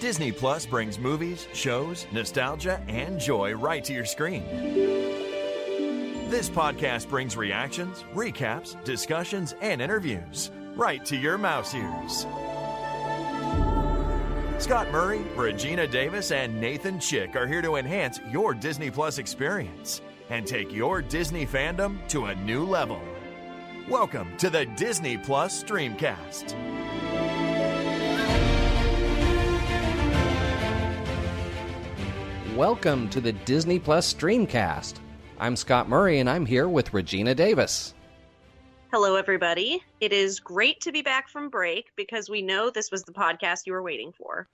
Disney Plus brings movies, shows, nostalgia, and joy right to your screen. This podcast brings reactions, recaps, discussions, and interviews right to your mouse ears. Scott Murray, Regina Davis, and Nathan Chick are here to enhance your Disney Plus experience and take your Disney fandom to a new level. Welcome to the Disney Plus Streamcast. Welcome to the Disney Plus Streamcast. I'm Scott Murray, and I'm here with Regina Davis. Hello, everybody. It is great to be back from break because we know this was the podcast you were waiting for.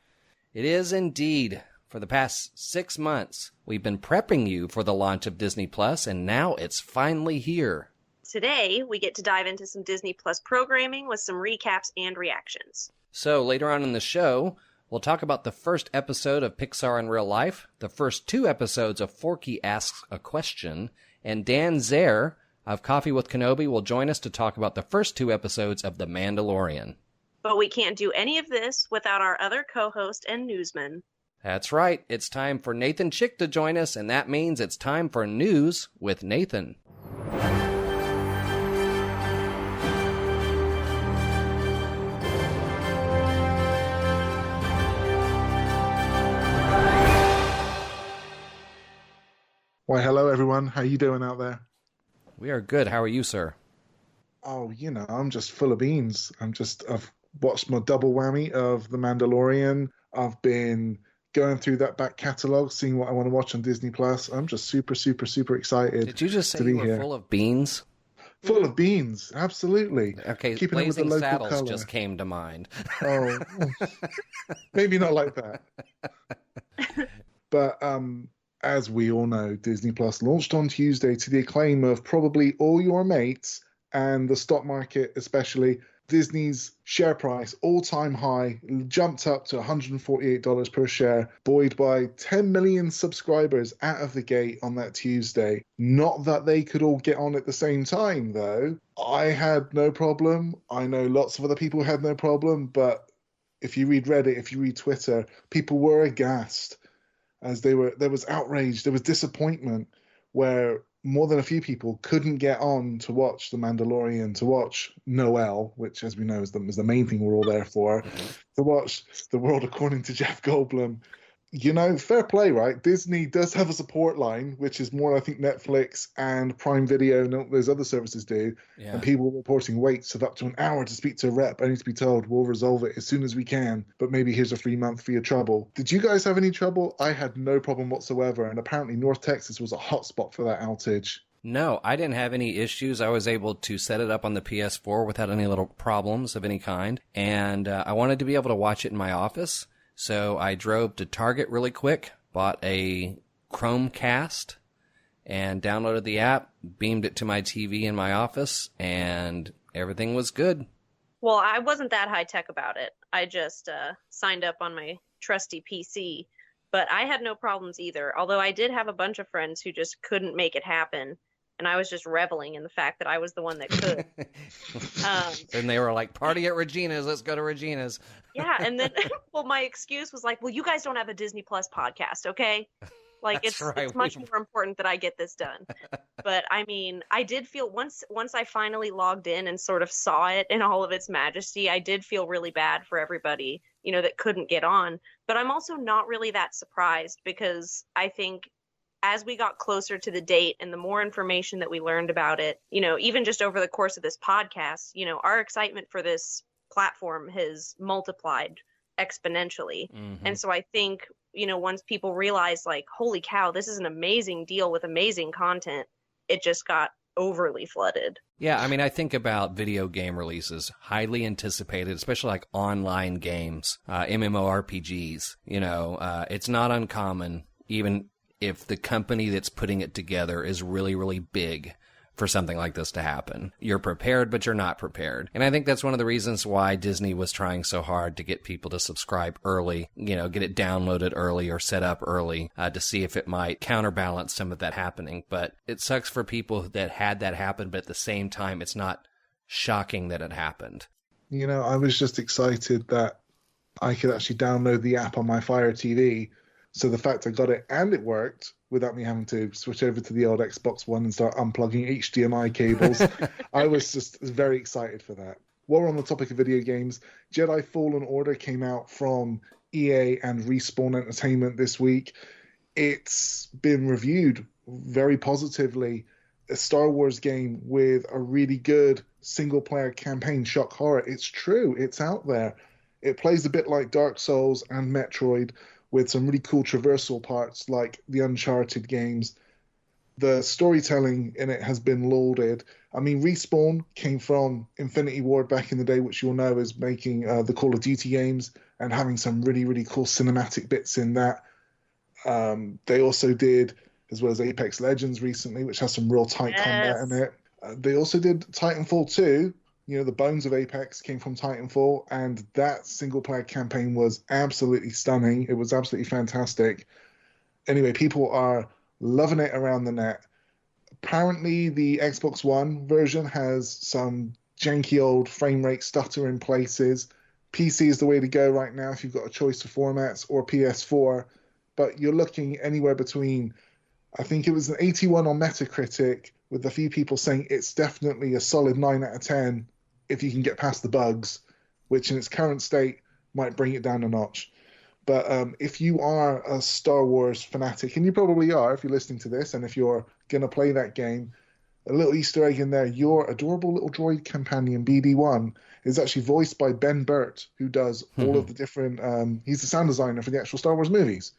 It is indeed. For the past 6 months, we've been prepping you for the launch of Disney Plus, and now it's finally here. Today, we get to dive into some Disney Plus programming with some recaps and reactions. So later on in the show, we'll talk about the first episode of Pixar in Real Life, the first 2 episodes of Forky Asks a Question, and Dan Zehr of Coffee with Kenobi will join us to talk about the first 2 episodes of The Mandalorian. But we can't do any of this without our other co-host and newsman. That's right. It's time for Nathan Chick to join us, and that means it's time for News with Nathan. Why, hello everyone. How you doing out there? We are good. How are you, sir? Oh, I'm just full of beans. I've watched my double whammy of The Mandalorian. I've been going through that back catalogue, seeing what I want to watch on Disney Plus. I'm just super, super, super excited. Did you just say to be you were here. full of beans? Full of beans, absolutely. Okay, Keeping it with the Blazing local Saddles colour. just came to mind. Oh, maybe not like that. But as we all know, Disney Plus launched on Tuesday to the acclaim of probably all your mates and the stock market especially. Disney's share price, all-time high, jumped up to $148 per share, buoyed by 10 million subscribers out of the gate on that Tuesday. Not that they could all get on at the same time, though. I had no problem. I know lots of other people had no problem, but if you read Reddit, if you read Twitter, people were aghast as there was outrage, there was disappointment where more than a few people couldn't get on to watch The Mandalorian, to watch Noel, which, as we know, is the main thing we're all there for, to watch The World According to Jeff Goldblum. Fair play, right? Disney does have a support line, which is more, I think, Netflix and Prime Video and all those other services do. Yeah. And people reporting waits of up to an hour to speak to a rep. I need to be told, we'll resolve it as soon as we can, but maybe here's a free month for your trouble. Did you guys have any trouble? I had no problem whatsoever, and apparently North Texas was a hotspot for that outage. No, I didn't have any issues. I was able to set it up on the PS4 without any little problems of any kind, and I wanted to be able to watch it in my office. So I drove to Target really quick, bought a Chromecast, and downloaded the app, beamed it to my TV in my office, and everything was good. Well, I wasn't that high-tech about it. I just signed up on my trusty PC, but I had no problems either, although I did have a bunch of friends who just couldn't make it happen. And I was just reveling in the fact that I was the one that could. And they were like, party at Regina's, let's go to Regina's. Yeah, and then, well, my excuse was like, well, you guys don't have a Disney Plus podcast, okay? Like, it's much more important that I get this done. But, I mean, I did feel, once I finally logged in and sort of saw it in all of its majesty, I did feel really bad for everybody, that couldn't get on. But I'm also not really that surprised because I think as we got closer to the date and the more information that we learned about it, even just over the course of this podcast, our excitement for this platform has multiplied exponentially. Mm-hmm. And so I think, once people realize like, holy cow, this is an amazing deal with amazing content, it just got overly flooded. Yeah, I mean, I think about video game releases, highly anticipated, especially like online games, MMORPGs, it's not uncommon, even if the company that's putting it together is really, really big for something like this to happen. You're prepared, but you're not prepared. And I think that's one of the reasons why Disney was trying so hard to get people to subscribe early, get it downloaded early or set up early to see if it might counterbalance some of that happening. But it sucks for people that had that happen, but at the same time, it's not shocking that it happened. I was just excited that I could actually download the app on my Fire TV. So the fact I got it and it worked without me having to switch over to the old Xbox One and start unplugging HDMI cables, I was just very excited for that. While we're on the topic of video games, Jedi Fallen Order came out from EA and Respawn Entertainment this week. It's been reviewed very positively. A Star Wars game with a really good single-player campaign, shock horror. It's true. It's out there. It plays a bit like Dark Souls and Metroid, with some really cool traversal parts like the Uncharted games. The storytelling in it has been lauded. I mean, Respawn came from Infinity Ward back in the day, which you'll know is making the Call of Duty games and having some really, really cool cinematic bits in that. They also did, as well as Apex Legends recently, which has some real tight combat in it. They also did Titanfall 2. You know, the bones of Apex came from Titanfall, and that single-player campaign was absolutely stunning. It was absolutely fantastic. Anyway, people are loving it around the net. Apparently, the Xbox One version has some janky old frame rate stutter in places. PC is the way to go right now if you've got a choice of formats, or PS4. But you're looking anywhere between, I think it was an 81 on Metacritic, with a few people saying it's definitely a solid 9 out of 10 if you can get past the bugs, which in its current state might bring it down a notch. But if you are a Star Wars fanatic, and you probably are if you're listening to this, and if you're going to play that game, a little Easter egg in there, your adorable little droid companion, BD-1, is actually voiced by Ben Burt, who does all of the different... he's the sound designer for the actual Star Wars movies.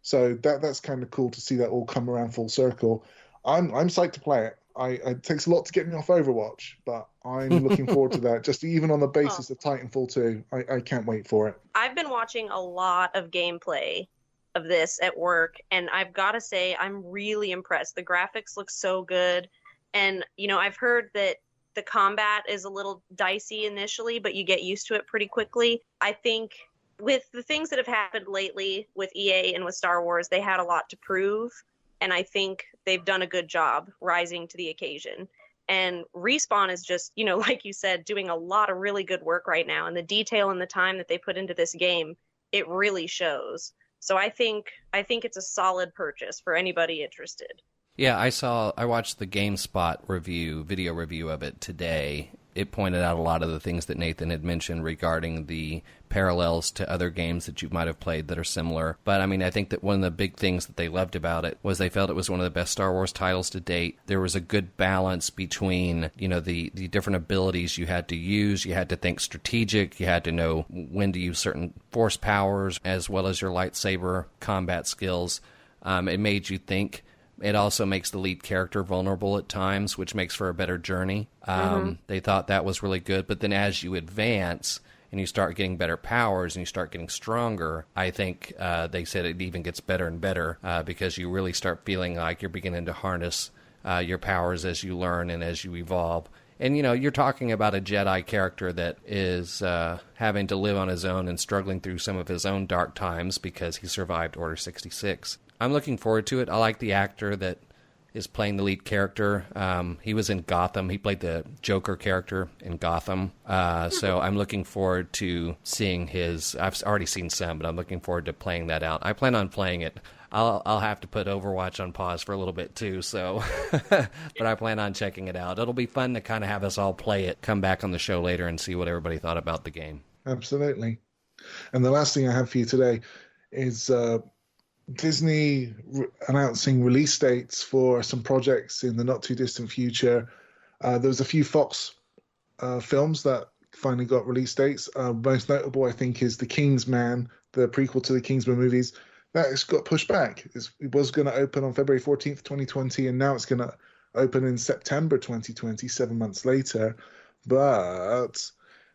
So that's kind of cool to see that all come around full circle. I'm psyched to play it. It takes a lot to get me off Overwatch, but I'm looking forward to that. Just even on the basis of Titanfall 2, I can't wait for it. I've been watching a lot of gameplay of this at work, and I've got to say I'm really impressed. The graphics look so good, and you know, I've heard that the combat is a little dicey initially, but you get used to it pretty quickly. I think with the things that have happened lately with EA and with Star Wars, they had a lot to prove. And I think they've done a good job rising to the occasion. And Respawn is just, you know, like you said, doing a lot of really good work right now. And the detail and the time that they put into this game, it really shows. So I think it's a solid purchase for anybody interested. Yeah, I watched the GameSpot video review of it today. It pointed out a lot of the things that Nathan had mentioned regarding the parallels to other games that you might have played that are similar. But I mean, I think that one of the big things that they loved about it was they felt it was one of the best Star Wars titles to date. There was a good balance between, you know, the different abilities you had to use. You had to think strategic. You had to know when to use certain force powers, as well as your lightsaber combat skills. It made you think. It also makes the lead character vulnerable at times, which makes for a better journey. They thought that was really good. But then as you advance and you start getting better powers and you start getting stronger, I think they said it even gets better and better because you really start feeling like you're beginning to harness your powers as you learn and as you evolve. And, you know, you're talking about a Jedi character that is having to live on his own and struggling through some of his own dark times because he survived Order 66. I'm looking forward to it. I like the actor that is playing the lead character. He was in Gotham. He played the Joker character in Gotham. So I'm looking forward to seeing his... I've already seen some, but I'm looking forward to playing that out. I plan on playing it. I'll have to put Overwatch on pause for a little bit too, so... but I plan on checking it out. It'll be fun to kind of have us all play it, come back on the show later and see what everybody thought about the game. Absolutely. And the last thing I have for you today is... Disney announcing release dates for some projects in the not too distant future. There was a few Fox films that finally got release dates. Most notable, I think, is The Kingsman, the prequel to the Kingsman movies. That's got pushed back. It was going to open on February 14th, 2020, and now it's going to open in September 2020, 7 months later. But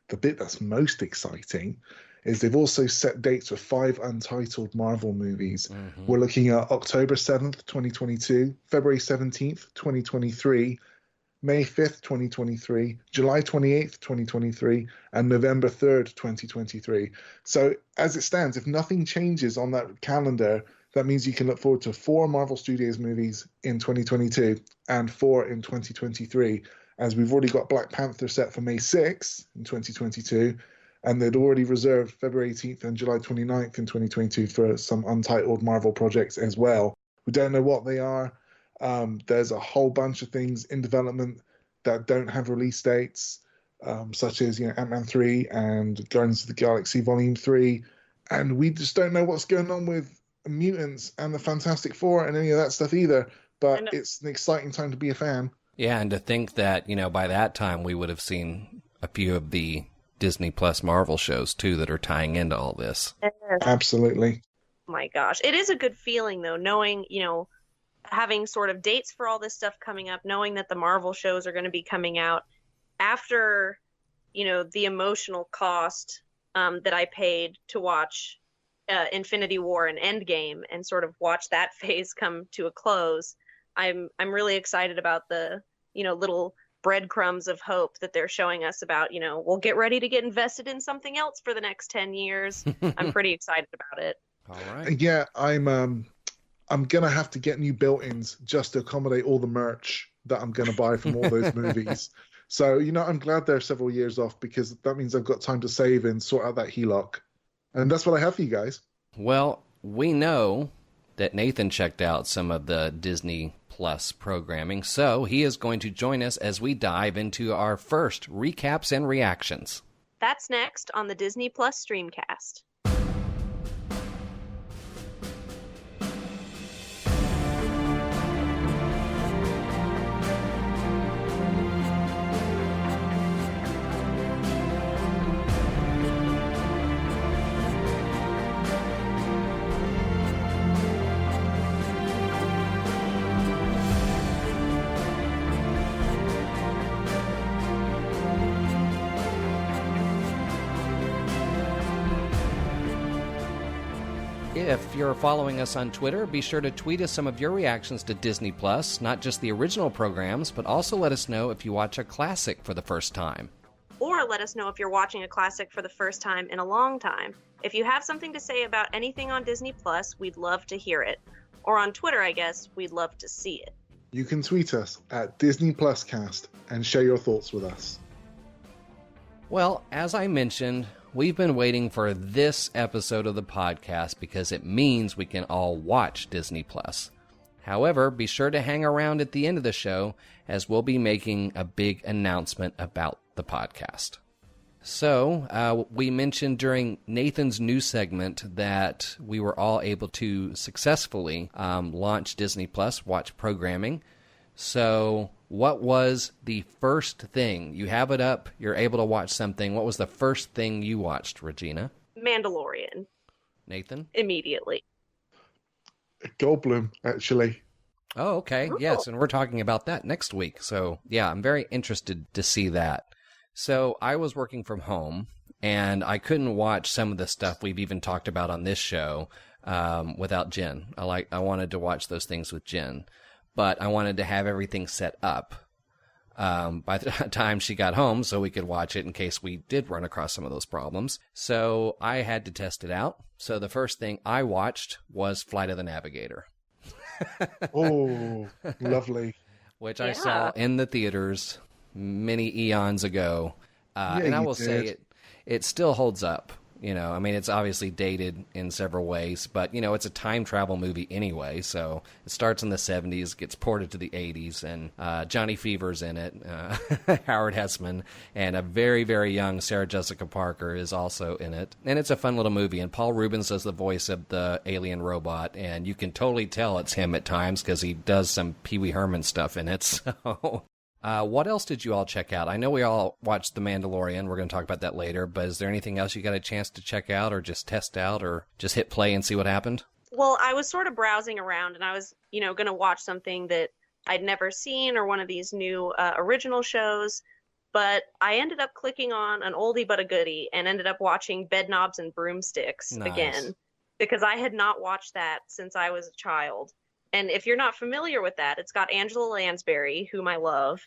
the bit that's most exciting is they've also set dates for 5 untitled Marvel movies. We're looking at October 7th, 2022, February 17th, 2023, May 5th, 2023, July 28th, 2023, and November 3rd, 2023. So as it stands, if nothing changes on that calendar, that means you can look forward to 4 Marvel Studios movies in 2022 and 4 in 2023, as we've already got Black Panther set for May 6th in 2022, and they'd already reserved February 18th and July 29th in 2022 for some untitled Marvel projects as well. We don't know what they are. There's a whole bunch of things in development that don't have release dates, such as Ant-Man 3 and Guardians of the Galaxy Volume 3, and we just don't know what's going on with Mutants and the Fantastic Four and any of that stuff either. But it's an exciting time to be a fan. Yeah, and to think that, by that time we would have seen a few of the Disney Plus Marvel shows, too, that are tying into all this. Absolutely. Oh my gosh. It is a good feeling, though, knowing, having sort of dates for all this stuff coming up, knowing that the Marvel shows are going to be coming out after, the emotional cost that I paid to watch Infinity War and Endgame and sort of watch that phase come to a close. I'm really excited about the, little breadcrumbs of hope that they're showing us about, we'll get ready to get invested in something else for the next 10 years. I'm pretty excited about it. All right. Yeah, I'm going to have to get new built-ins just to accommodate all the merch that I'm going to buy from all those movies. So, I'm glad they're several years off because that means I've got time to save and sort out that HELOC. And that's what I have for you guys. Well, we know that Nathan checked out some of the Disney Plus programming, so he is going to join us as we dive into our first recaps and reactions. That's next on the Disney Plus Streamcast. If you're following us on Twitter, be sure to tweet us some of your reactions to Disney Plus, not just the original programs, but also let us know if you watch a classic for the first time. Or let us know if you're watching a classic for the first time in a long time. If you have something to say about anything on Disney Plus, we'd love to hear it. Or on Twitter, I guess, we'd love to see it. You can tweet us at Disney Plus Cast and share your thoughts with us. Well, as I mentioned, we've been waiting for this episode of the podcast because it means we can all watch Disney Plus. However, be sure to hang around at the end of the show as we'll be making a big announcement about the podcast. So, we mentioned during Nathan's news segment that we were all able to successfully launch Disney Plus, watch programming. So, what was the first thing? You have it up, you're able to watch something. What was the first thing you watched, Regina? Mandalorian. Nathan? Immediately. Goldblum, actually. Oh, okay. Yes, and we're talking about that next week. So, yeah, I'm very interested to see that. So, I was working from home, and I couldn't watch some of the stuff we've even talked about on this show without Jen. I wanted to watch those things with Jen. But I wanted to have everything set up by the time she got home so we could watch it in case we did run across some of those problems. So I had to test it out. So the first thing I watched was Flight of the Navigator. Oh, lovely. Which I saw in the theaters many eons ago. And I will say it still holds up. It's obviously dated in several ways, but, it's a time travel movie anyway. So it starts in the 70s, gets ported to the 80s, and Johnny Fever's in it. Howard Hessman, and a very, very young Sarah Jessica Parker is also in it. And it's a fun little movie. And Paul Rubens does the voice of the alien robot, and you can totally tell it's him at times because he does some Pee Wee Herman stuff in it. So... what else did you all check out? I know we all watched The Mandalorian. We're going to talk about that later. But is there anything else you got a chance to check out or just test out or just hit play and see what happened? Well, I was sort of browsing around and I was, going to watch something that I'd never seen or one of these new original shows. But I ended up clicking on an oldie but a goodie and ended up watching Bedknobs and Broomsticks again because I had not watched that since I was a child. And if you're not familiar with that, it's got Angela Lansbury, whom I love,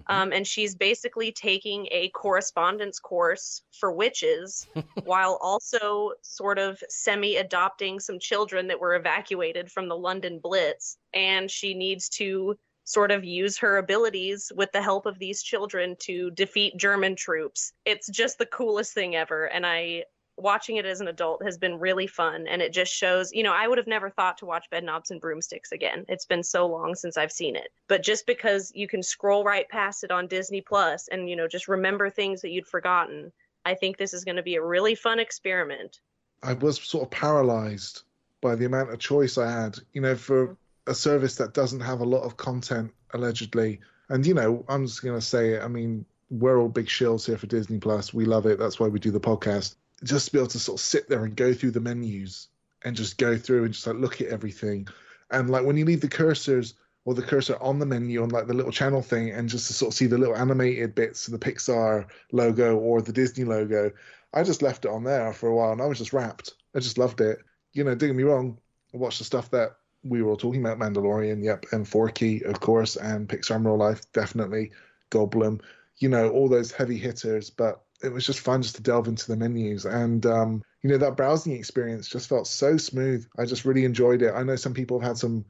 and she's basically taking a correspondence course for witches while also sort of semi-adopting some children that were evacuated from the London Blitz. And she needs to sort of use her abilities with the help of these children to defeat German troops. It's just the coolest thing ever. And watching it as an adult has been really fun. And it just shows, I would have never thought to watch Bedknobs and Broomsticks again. It's been so long since I've seen it. But just because you can scroll right past it on Disney Plus and, just remember things that you'd forgotten, I think this is going to be a really fun experiment. I was sort of paralyzed by the amount of choice I had, for a service that doesn't have a lot of content, allegedly. And, I'm just going to say it. I mean, we're all big shills here for Disney Plus. We love it. That's why we do the podcast. Just to be able to sort of sit there and go through the menus and just go through and just like look at everything. And like when you leave the cursors or the cursor on the menu on like the little channel thing and just to sort of see the little animated bits of the Pixar logo or the Disney logo, I just left it on there for a while and I was just wrapped. I just loved it. Don't get me wrong. I watched the stuff that we were all talking about, Mandalorian, yep, and Forky, of course, and Pixar in Real Life, definitely, Goldblum, all those heavy hitters, but it was just fun just to delve into the menus. And, that browsing experience just felt so smooth. I just really enjoyed it. I know some people have had some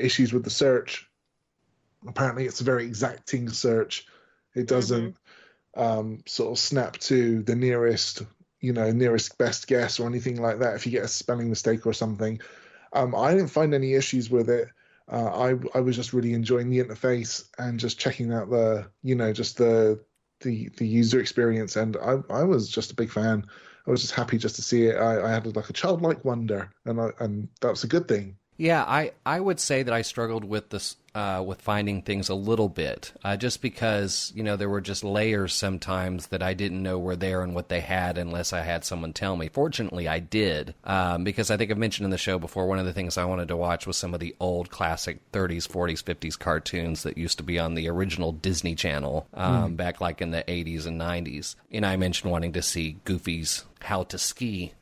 issues with the search. Apparently, it's a very exacting search. It doesn't sort of snap to the nearest best guess or anything like that if you get a spelling mistake or something. I didn't find any issues with it. I was just really enjoying the interface and just checking out just the user experience, and I was just a big fan. I was just happy just to see it. I had like a childlike wonder, and that was a good thing. Yeah, I would say that I struggled with this with finding things a little bit, just because there were just layers sometimes that I didn't know were there and what they had unless I had someone tell me. Fortunately, I did, because I think I've mentioned in the show before, one of the things I wanted to watch was some of the old classic 30s, 40s, 50s cartoons that used to be on the original Disney Channel back like in the 80s and 90s. I mentioned wanting to see Goofy's How to Ski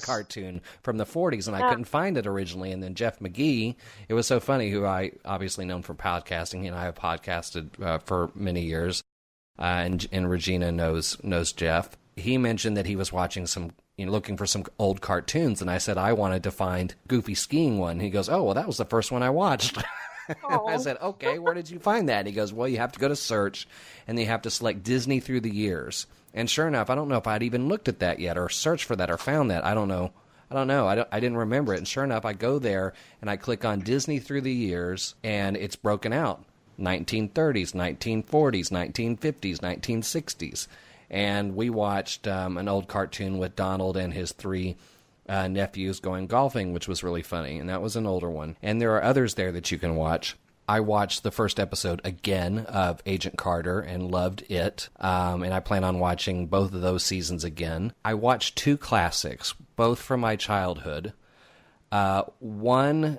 cartoon from the 40s, and I couldn't find it originally. And then Jeff McGee, it was so funny, who I obviously known from podcasting, and I have podcasted for many years, and Regina knows Jeff. He mentioned that he was watching some, looking for some old cartoons, and I said I wanted to find Goofy skiing one. He goes, "Oh, well, that was the first one I watched." I said, "Okay, where did you find that?" And he goes, "Well, you have to go to search, and you have to select Disney through the years." And sure enough, I don't know if I'd even looked at that yet or searched for that or found that. I don't know. I didn't remember it. And sure enough, I go there and I click on Disney through the years, and it's broken out. 1930s, 1940s, 1950s, 1960s. And we watched an old cartoon with Donald and his three nephews going golfing, which was really funny. And that was an older one. And there are others there that you can watch. I watched the first episode again of Agent Carter and loved it, and I plan on watching both of those seasons again. I watched two classics, both from my childhood. One,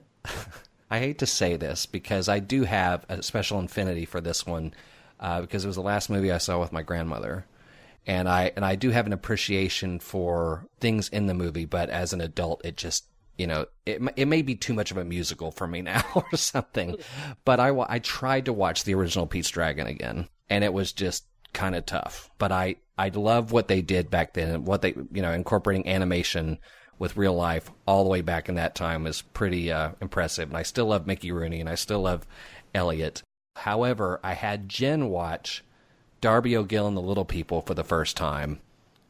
I hate to say this because I do have a special affinity for this one because it was the last movie I saw with my grandmother. And I do have an appreciation for things in the movie, but as an adult, it just, it may be too much of a musical for me now or something. But I tried to watch the original Pete's Dragon again, and it was just kind of tough. But I love what they did back then, what they, incorporating animation with real life all the way back in that time is pretty impressive. And I still love Mickey Rooney, and I still love Elliot. However, I had Jen watch Darby O'Gill and the Little People for the first time.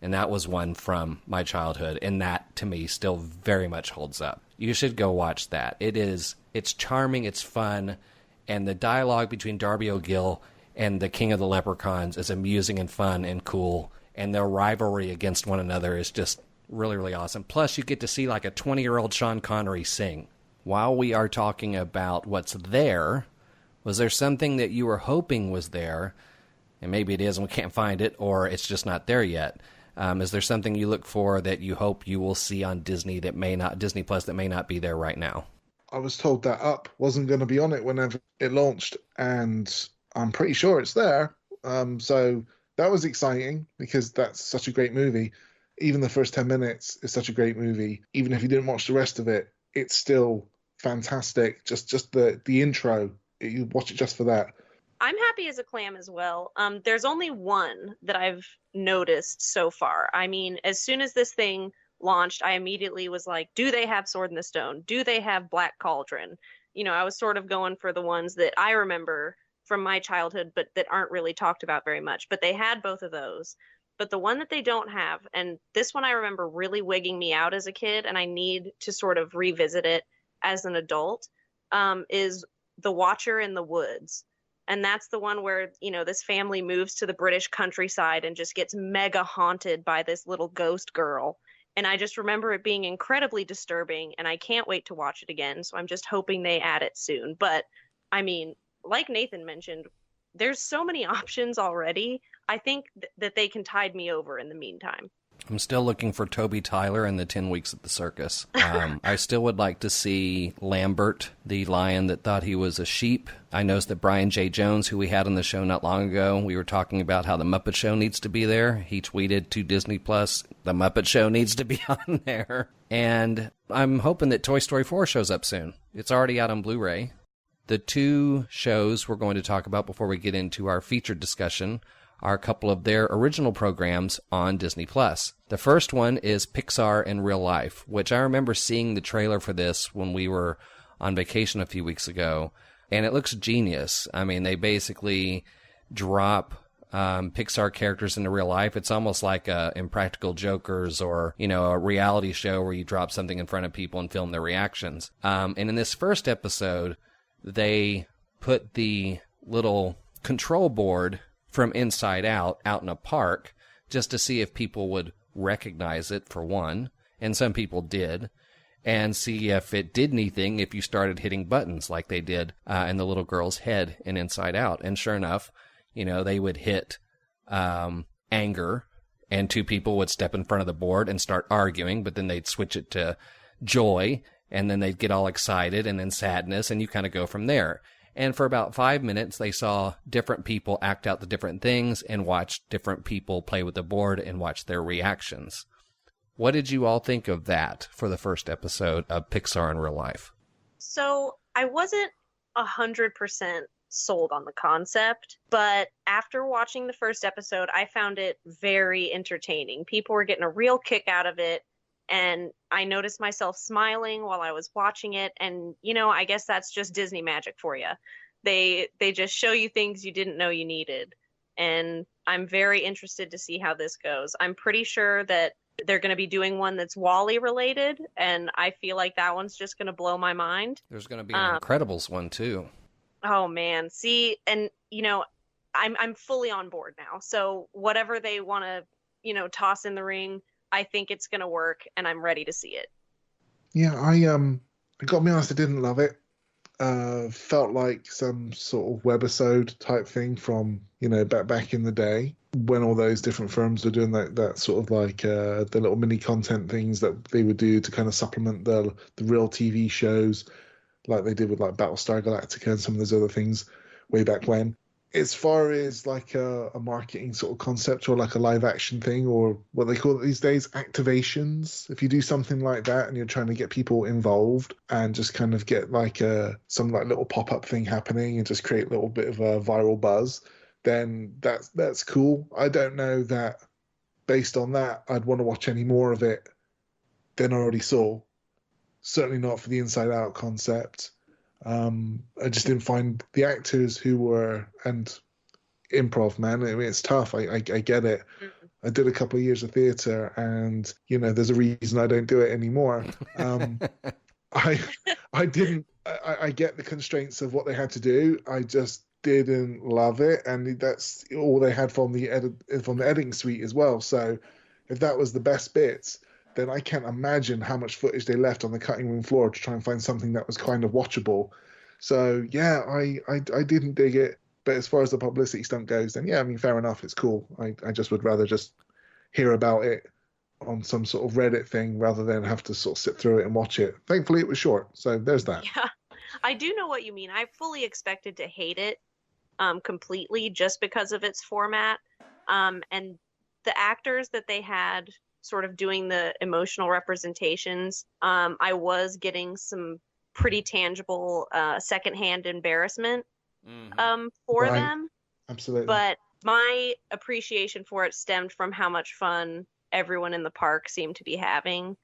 And that was one from my childhood, and that, to me, still very much holds up. You should go watch that. It's charming, it's fun, and the dialogue between Darby O'Gill and the King of the Leprechauns is amusing and fun and cool, and their rivalry against one another is just really, really awesome. Plus, you get to see like a 20-year-old Sean Connery sing. While we are talking about what's there, was there something that you were hoping was there, and maybe it is and we can't find it, or it's just not there yet? Is there something you look for that you hope you will see on Disney Plus that may not be there right now? I was told that Up wasn't going to be on it whenever it launched, and I'm pretty sure it's there. So that was exciting because that's such a great movie. Even the first 10 minutes is such a great movie. Even if you didn't watch the rest of it, it's still fantastic. Just the intro, you watch it just for that. I'm happy as a clam as well. There's only one that I've noticed so far. I mean, as soon as this thing launched, I immediately was like, do they have Sword in the Stone? Do they have Black Cauldron? I was sort of going for the ones that I remember from my childhood, but that aren't really talked about very much. But they had both of those. But the one that they don't have, and this one I remember really wigging me out as a kid, and I need to sort of revisit it as an adult, is The Watcher in the Woods. And that's the one where, this family moves to the British countryside and just gets mega haunted by this little ghost girl. And I just remember it being incredibly disturbing, and I can't wait to watch it again. So I'm just hoping they add it soon. But I mean, like Nathan mentioned, there's so many options already. I think that they can tide me over in the meantime. I'm still looking for Toby Tyler and the 10 Weeks at the Circus. I still would like to see Lambert, the lion that thought he was a sheep. I noticed that Brian J. Jones, who we had on the show not long ago, we were talking about how the Muppet Show needs to be there. He tweeted to Disney Plus, the Muppet Show needs to be on there. And I'm hoping that Toy Story 4 shows up soon. It's already out on Blu-ray. The two shows we're going to talk about before we get into our featured discussion are a couple of their original programs on Disney+. The first one is Pixar in Real Life, which I remember seeing the trailer for this when we were on vacation a few weeks ago, and it looks genius. I mean, they basically drop Pixar characters into real life. It's almost like Impractical Jokers or, a reality show where you drop something in front of people and film their reactions. And in this first episode, they put the little control board from Inside Out in a park just to see if people would recognize it, for one, and some people did, and see if it did anything if you started hitting buttons like they did in the little girl's head in Inside Out. And sure enough, they would hit anger, and two people would step in front of the board and start arguing, but then they'd switch it to joy, and then they'd get all excited, and then sadness, and you kind of go from there. And for about 5 minutes, they saw different people act out the different things and watched different people play with the board and watch their reactions. What did you all think of that for the first episode of Pixar in Real Life? So I wasn't 100% sold on the concept, but after watching the first episode, I found it very entertaining. People were getting a real kick out of it. And I noticed myself smiling while I was watching it. And, I guess that's just Disney magic for you. They just show you things you didn't know you needed. And I'm very interested to see how this goes. I'm pretty sure that they're going to be doing one that's WALL-E related. And I feel like that one's just going to blow my mind. There's going to be an Incredibles one, too. Oh, man. See, and, I'm fully on board now. So whatever they want to, toss in the ring, I think it's going to work, and I'm ready to see it. Yeah, I got to be honest, I didn't love it. Felt like some sort of webisode type thing from, back in the day when all those different firms were doing that sort of like the little mini content things that they would do to kind of supplement the real TV shows, like they did with like Battlestar Galactica and some of those other things way back when. As far as like a marketing sort of concept or like a live action thing or what they call it these days, activations, if you do something like that and you're trying to get people involved and just kind of get like some like little pop-up thing happening and just create a little bit of a viral buzz, then that's cool. I don't know that based on that I'd want to watch any more of it than I already saw. Certainly not for the Inside Out concept. I just didn't find the actors who were, and improv, man, I mean, it's tough. I get it. I did a couple of years of theater and, there's a reason I don't do it anymore. I get the constraints of what they had to do. I just didn't love it. And that's all they had from the editing suite as well. So if that was the best bits, then I can't imagine how much footage they left on the cutting room floor to try and find something that was kind of watchable. So, yeah, I didn't dig it. But as far as the publicity stunt goes, then, yeah, I mean, fair enough. It's cool. I just would rather just hear about it on some sort of Reddit thing rather than have to sort of sit through it and watch it. Thankfully, it was short. So there's that. Yeah, I do know what you mean. I fully expected to hate it completely just because of its format. And the actors that they had sort of doing the emotional representations, I was getting some pretty tangible secondhand embarrassment for them. Absolutely. But my appreciation for it stemmed from how much fun everyone in the park seemed to be having,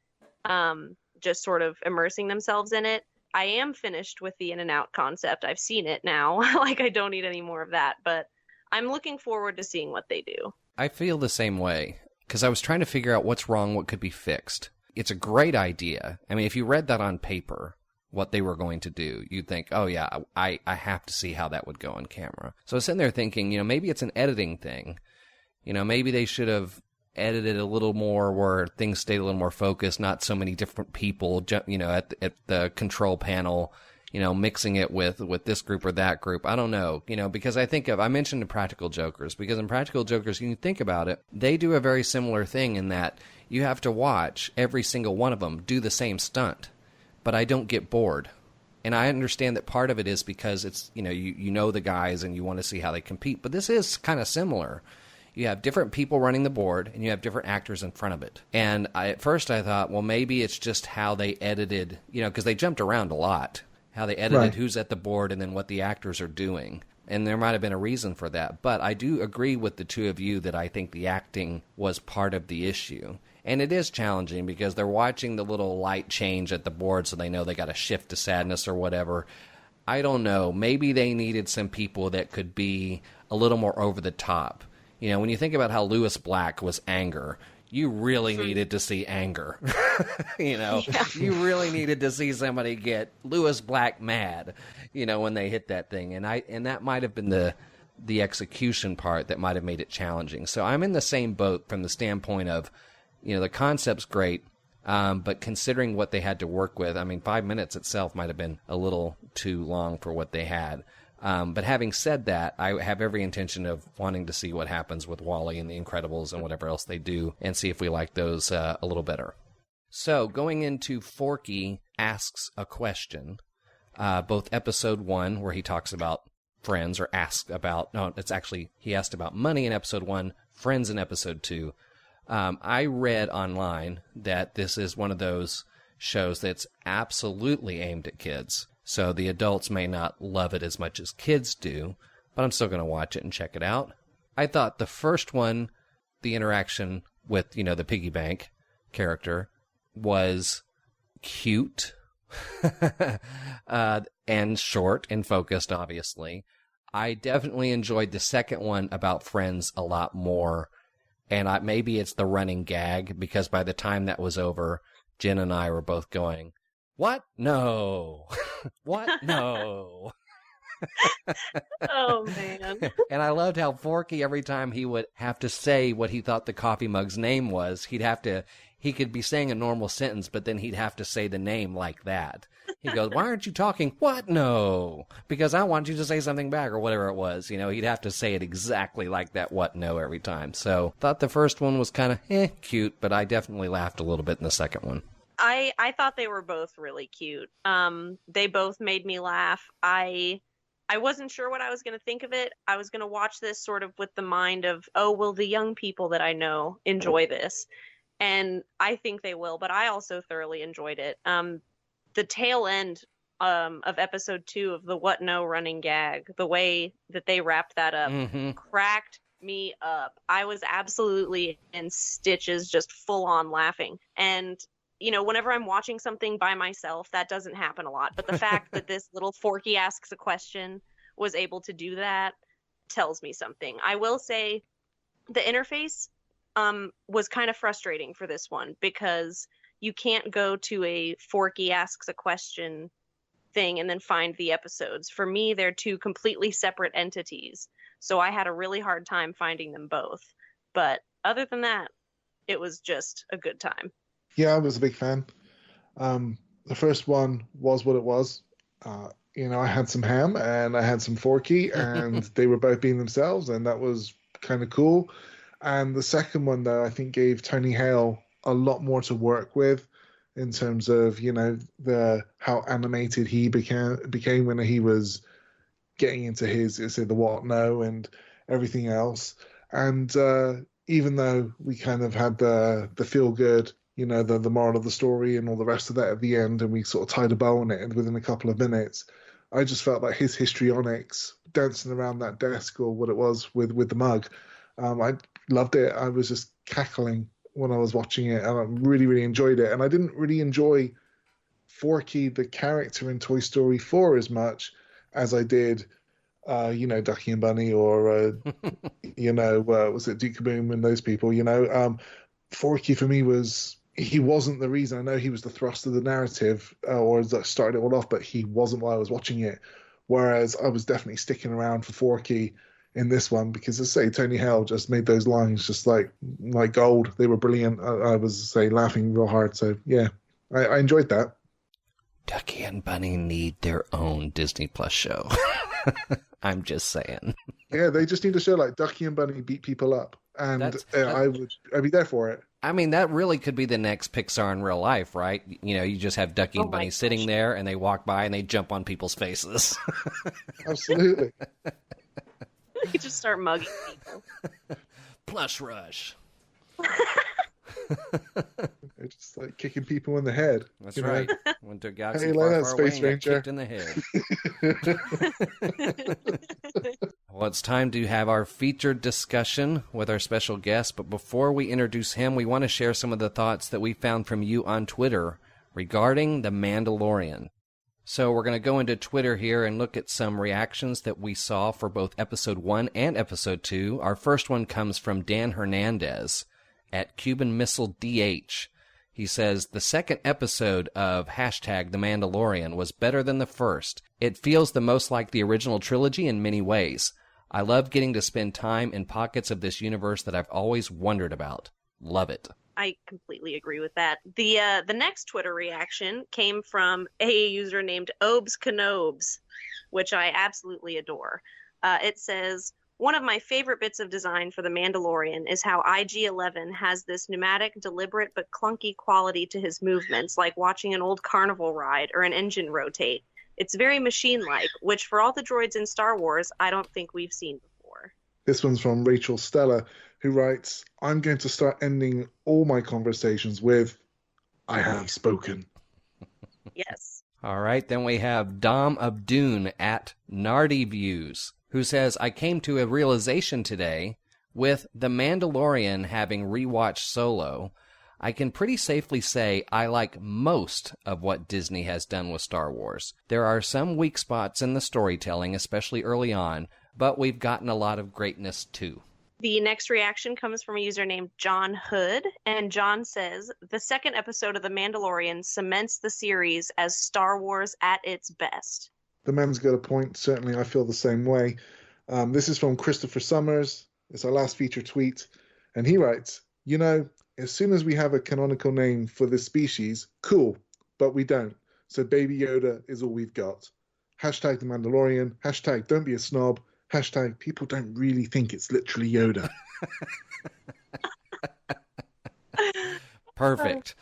just sort of immersing themselves in it. I am finished with the in and out concept. I've seen it now. Like, I don't need any more of that, but I'm looking forward to seeing what they do. I feel the same way, because I was trying to figure out what's wrong, what could be fixed. It's a great idea. I mean, if you read that on paper, what they were going to do, you'd think, oh yeah, I have to see how that would go on camera. So I was sitting there thinking, maybe it's an editing thing. Maybe they should have edited a little more where things stayed a little more focused, not so many different people, at the control panel, mixing it with this group or that group. I don't know, because I mentioned the Practical Jokers, because in Practical Jokers, you can think about it, they do a very similar thing in that you have to watch every single one of them do the same stunt. But I don't get bored. And I understand that part of it is because it's, you know the guys and you want to see how they compete. But this is kind of similar. You have different people running the board and you have different actors in front of it. And at first I thought, well, maybe it's just how they edited, because they jumped around a lot. How they edited who's at the board and then what the actors are doing. And there might have been a reason for that. But I do agree with the two of you that I think the acting was part of the issue. And it is challenging because they're watching the little light change at the board so they know they got to shift to sadness or whatever. I don't know. Maybe they needed some people that could be a little more over the top. When you think about how Lewis Black was anger, you really needed to see anger. You really needed to see somebody get Lewis Black mad, when they hit that thing. And that might have been the execution part that might have made it challenging. So I'm in the same boat from the standpoint of, the concept's great, but considering what they had to work with, 5 minutes itself might have been a little too long for what they had. But having said that, I have every intention of wanting to see what happens with Wall-E and The Incredibles and whatever else they do and see if we like those a little better. So going into Forky Asks a Question, both episode 1, where he talks about Friends, or asks about, no, it's actually, he asked about money in episode 1, Friends in episode 2. I read online that this is one of those shows that's absolutely aimed at kids. So the adults may not love it as much as kids do, but I'm still going to watch it and check it out. I thought the first one, the interaction with, the piggy bank character, was cute and short and focused, obviously. I definitely enjoyed the second one about Friends a lot more. And maybe it's the running gag, because by the time that was over, Jen and I were both going, what? No. What? No. Oh, man. And I loved how Forky, every time he would have to say what he thought the coffee mug's name was, he could be saying a normal sentence, but then he'd have to say the name like that. He goes, why aren't you talking? What? No. Because I want you to say something back, or whatever it was. He'd have to say it exactly like that, what? No, every time. So thought the first one was kind of cute, but I definitely laughed a little bit in the second one. I thought they were both really cute. They both made me laugh. I wasn't sure what I was going to think of it. I was going to watch this sort of with the mind of, oh, will the young people that I know enjoy this? And I think they will, but I also thoroughly enjoyed it. The tail end of episode 2 of the What No running gag, the way that they wrapped that up, cracked me up. I was absolutely in stitches, just full on laughing. And whenever I'm watching something by myself, that doesn't happen a lot. But the fact that this little Forky Asks a Question was able to do that tells me something. I will say the interface was kind of frustrating for this one, because you can't go to a Forky Asks a Question thing and then find the episodes. For me, they're two completely separate entities. So I had a really hard time finding them both. But other than that, it was just a good time. Yeah, I was a big fan. The first one was what it was. I had some ham and I had some Forky, and they were both being themselves, and that was kind of cool. And the second one, though, I think gave Tony Hale a lot more to work with in terms of, how animated he became when he was getting into the what no and everything else. And even though we kind of had the feel good, the moral of the story and all the rest of that at the end, and we sort of tied a bow on it within a couple of minutes, I just felt like his histrionics dancing around that desk, or what it was with the mug, I loved it. I was just cackling when I was watching it, and I really, really enjoyed it. And I didn't really enjoy Forky, the character in Toy Story 4, as much as I did, Ducky and Bunny, or, was it Duke Kaboom and those people, Forky for me he wasn't the reason. I know he was the thrust of the narrative, or that started it all off, but he wasn't while I was watching it. Whereas I was definitely sticking around for Forky in this one, because as I say, Tony Hale just made those lines just like gold. They were brilliant. I was laughing real hard. So yeah, I enjoyed that. Ducky and Bunny need their own Disney Plus show. I'm just saying. Yeah, they just need a show like Ducky and Bunny beat people up, and I'd be there for it. I mean, that really could be the next Pixar in real life, right? You just have Ducky and Bunny sitting there, and they walk by and they jump on people's faces. Absolutely. You just start mugging people. Plush rush. They're just kicking people in the head. That's right. Went to a galaxy hey, far, that far Space away Ranger. and got kicked in the head. Well, it's time to have our featured discussion with our special guest. But before we introduce him, we want to share some of the thoughts that we found from you on Twitter regarding The Mandalorian. So we're going to go into Twitter here and look at some reactions that we saw for both Episode 1 and Episode 2. Our first one comes from Dan Hernandez at Cuban Missile DH. He says, the second episode of # The Mandalorian was better than the first. It feels the most like the original trilogy in many ways. I love getting to spend time in pockets of this universe that I've always wondered about. Love it. I completely agree with that. The next Twitter reaction came from a user named Obes Kenobes, which I absolutely adore. It says, one of my favorite bits of design for The Mandalorian is how IG-11 has this pneumatic, deliberate, but clunky quality to his movements, like watching an old carnival ride or an engine rotate. It's very machine-like, which for all the droids in Star Wars, I don't think we've seen before. This one's from Rachel Stella, who writes, I'm going to start ending all my conversations with, I have spoken. Yes. All right, then we have Dom Abdoon at Nardi Views, who says, I came to a realization today, with The Mandalorian having rewatched Solo, I can pretty safely say I like most of what Disney has done with Star Wars. There are some weak spots in the storytelling, especially early on, but we've gotten a lot of greatness too. The next reaction comes from a user named John Hood, and John says, the second episode of The Mandalorian cements the series as Star Wars at its best. The man's got a point. Certainly, I feel the same way. This is from Christopher Summers. It's our last feature tweet. And he writes, as soon as we have a canonical name for this species, cool, but we don't. So Baby Yoda is all we've got. # The Mandalorian. # Don't be a snob. # People don't really think it's literally Yoda. Perfect.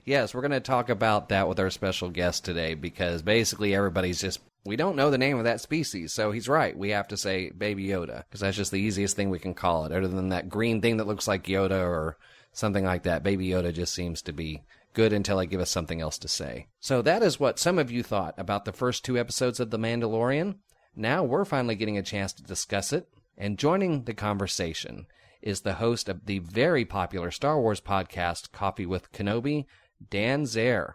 Yes, we're going to talk about that with our special guest today, because basically everybody's we don't know the name of that species, so he's right. We have to say Baby Yoda, because that's just the easiest thing we can call it, other than that green thing that looks like Yoda or something like that. Baby Yoda just seems to be good until I give us something else to say. So that is what some of you thought about the first 2 episodes of The Mandalorian. Now we're finally getting a chance to discuss it, and joining the conversation is the host of the very popular Star Wars podcast, Coffee with Kenobi, Dan Zehr.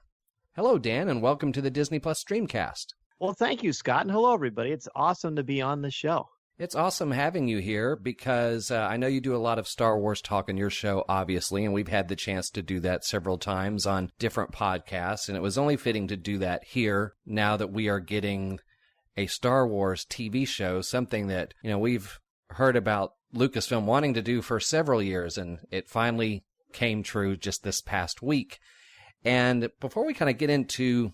Hello, Dan, and welcome to the Disney Plus Streamcast. Well, thank you, Scott, and hello, everybody. It's awesome to be on the show. It's awesome having you here because I know you do a lot of Star Wars talk on your show, obviously, and we've had the chance to do that several times on different podcasts, and it was only fitting to do that here now that we are getting a Star Wars TV show, something that, we've heard about Lucasfilm wanting to do for several years, and it finally came true just this past week. And before we kind of get into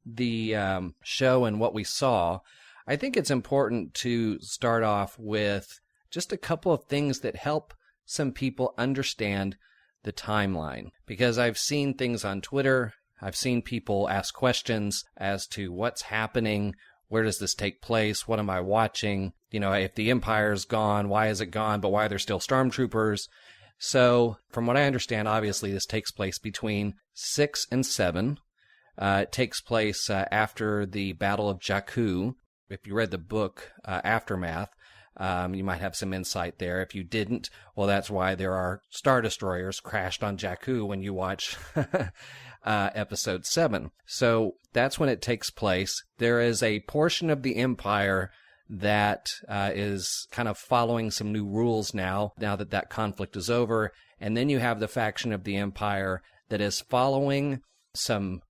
the show and what we saw, I think it's important to start off with just a couple of things that help some people understand the timeline. Because I've seen things on Twitter, I've seen people ask questions as to what's happening, where does this take place, what am I watching, if the Empire's gone, why is it gone, but why are there still stormtroopers? So, from what I understand, obviously this takes place between 6 and 7. It takes place after the Battle of Jakku. If you read the book Aftermath, You might have some insight there. If you didn't, well, that's why there are Star Destroyers crashed on Jakku when you watch episode 7. So that's when it takes place. There is a portion of the Empire that is kind of following some new rules now that that conflict is over. And then you have the faction of the Empire that is following some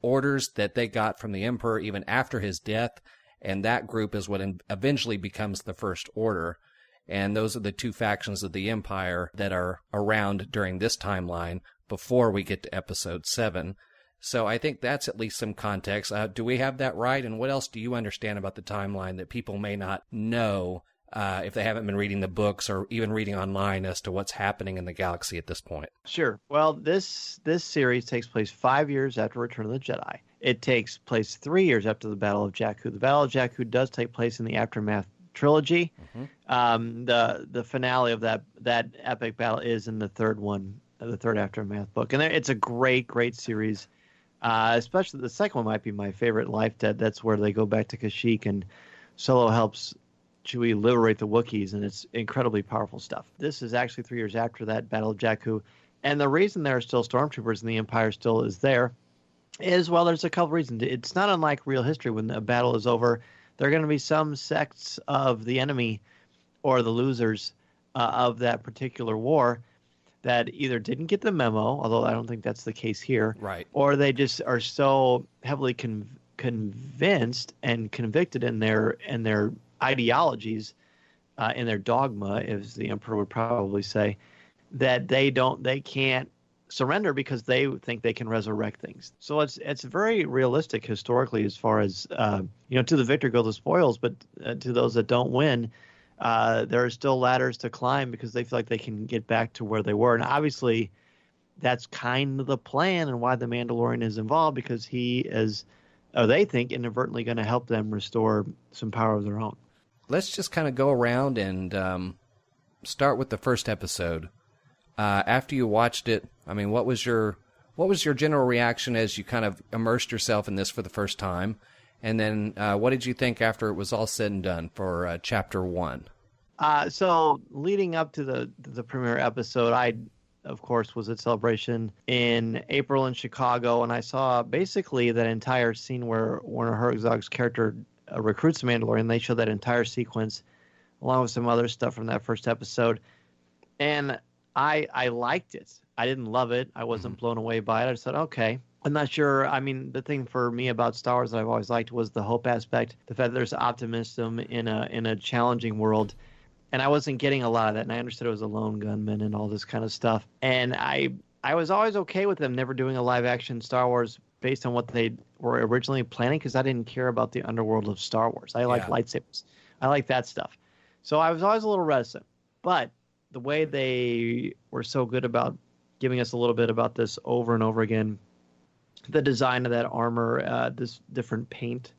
orders that they got from the Emperor even after his death. And that group is what eventually becomes the First Order. And those are the two factions of the Empire that are around during this timeline before we get to episode 7. So I think that's at least some context. Do we have that right? And what else do you understand about the timeline that people may not know if they haven't been reading the books or even reading online as to what's happening in the galaxy at this point? Sure. Well, this series takes place 5 years after Return of the Jedi. It takes place 3 years after the Battle of Jakku. The Battle of Jakku does take place in the Aftermath trilogy. Mm-hmm. The finale of that epic battle is in the third Aftermath book, and it's a great series. Especially the second one might be my favorite, Life Debt. That's where they go back to Kashyyyk and Solo helps Chewie liberate the Wookiees, and it's incredibly powerful stuff. This is actually 3 years after that Battle of Jakku, and the reason there are still stormtroopers and the Empire still is there is, well, there's a couple reasons. It's not unlike real history. When a battle is over, there are going to be some sects of the enemy or the losers of that particular war that either didn't get the memo, although I don't think that's the case here, right, or they just are so heavily convinced and convicted in their ideologies, in their dogma, as the Emperor would probably say, that they can't surrender because they think they can resurrect things. So it's very realistic historically as far as to the victor go the spoils, but to those that don't win, there are still ladders to climb because they feel like they can get back to where they were. And obviously that's kind of the plan and why the Mandalorian is involved, because he is, or they think, inadvertently going to help them restore some power of their own. Let's just kind of go around and start with the first episode. After you watched it, I mean, what was your general reaction as you kind of immersed yourself in this for the first time? And then what did you think after it was all said and done for Chapter 1? So leading up to the premiere episode, I, of course, was at Celebration in April in Chicago, and I saw basically that entire scene where Werner Herzog's character recruits the Mandalorian. They show that entire sequence along with some other stuff from that first episode. And I liked it. I didn't love it. I wasn't blown away by it. I said, okay. I'm not sure. I mean, the thing for me about Star Wars that I've always liked was the hope aspect, the fact that there's optimism in a challenging world. And I wasn't getting a lot of that. And I understood it was a lone gunman and all this kind of stuff. And I was always okay with them never doing a live action Star Wars based on what they were originally planning, because I didn't care about the underworld of Star Wars. I like lightsabers. I like that stuff. So I was always a little reticent. But the way they were so good about giving us a little bit about this over and over again, the design of that armor, this different paint,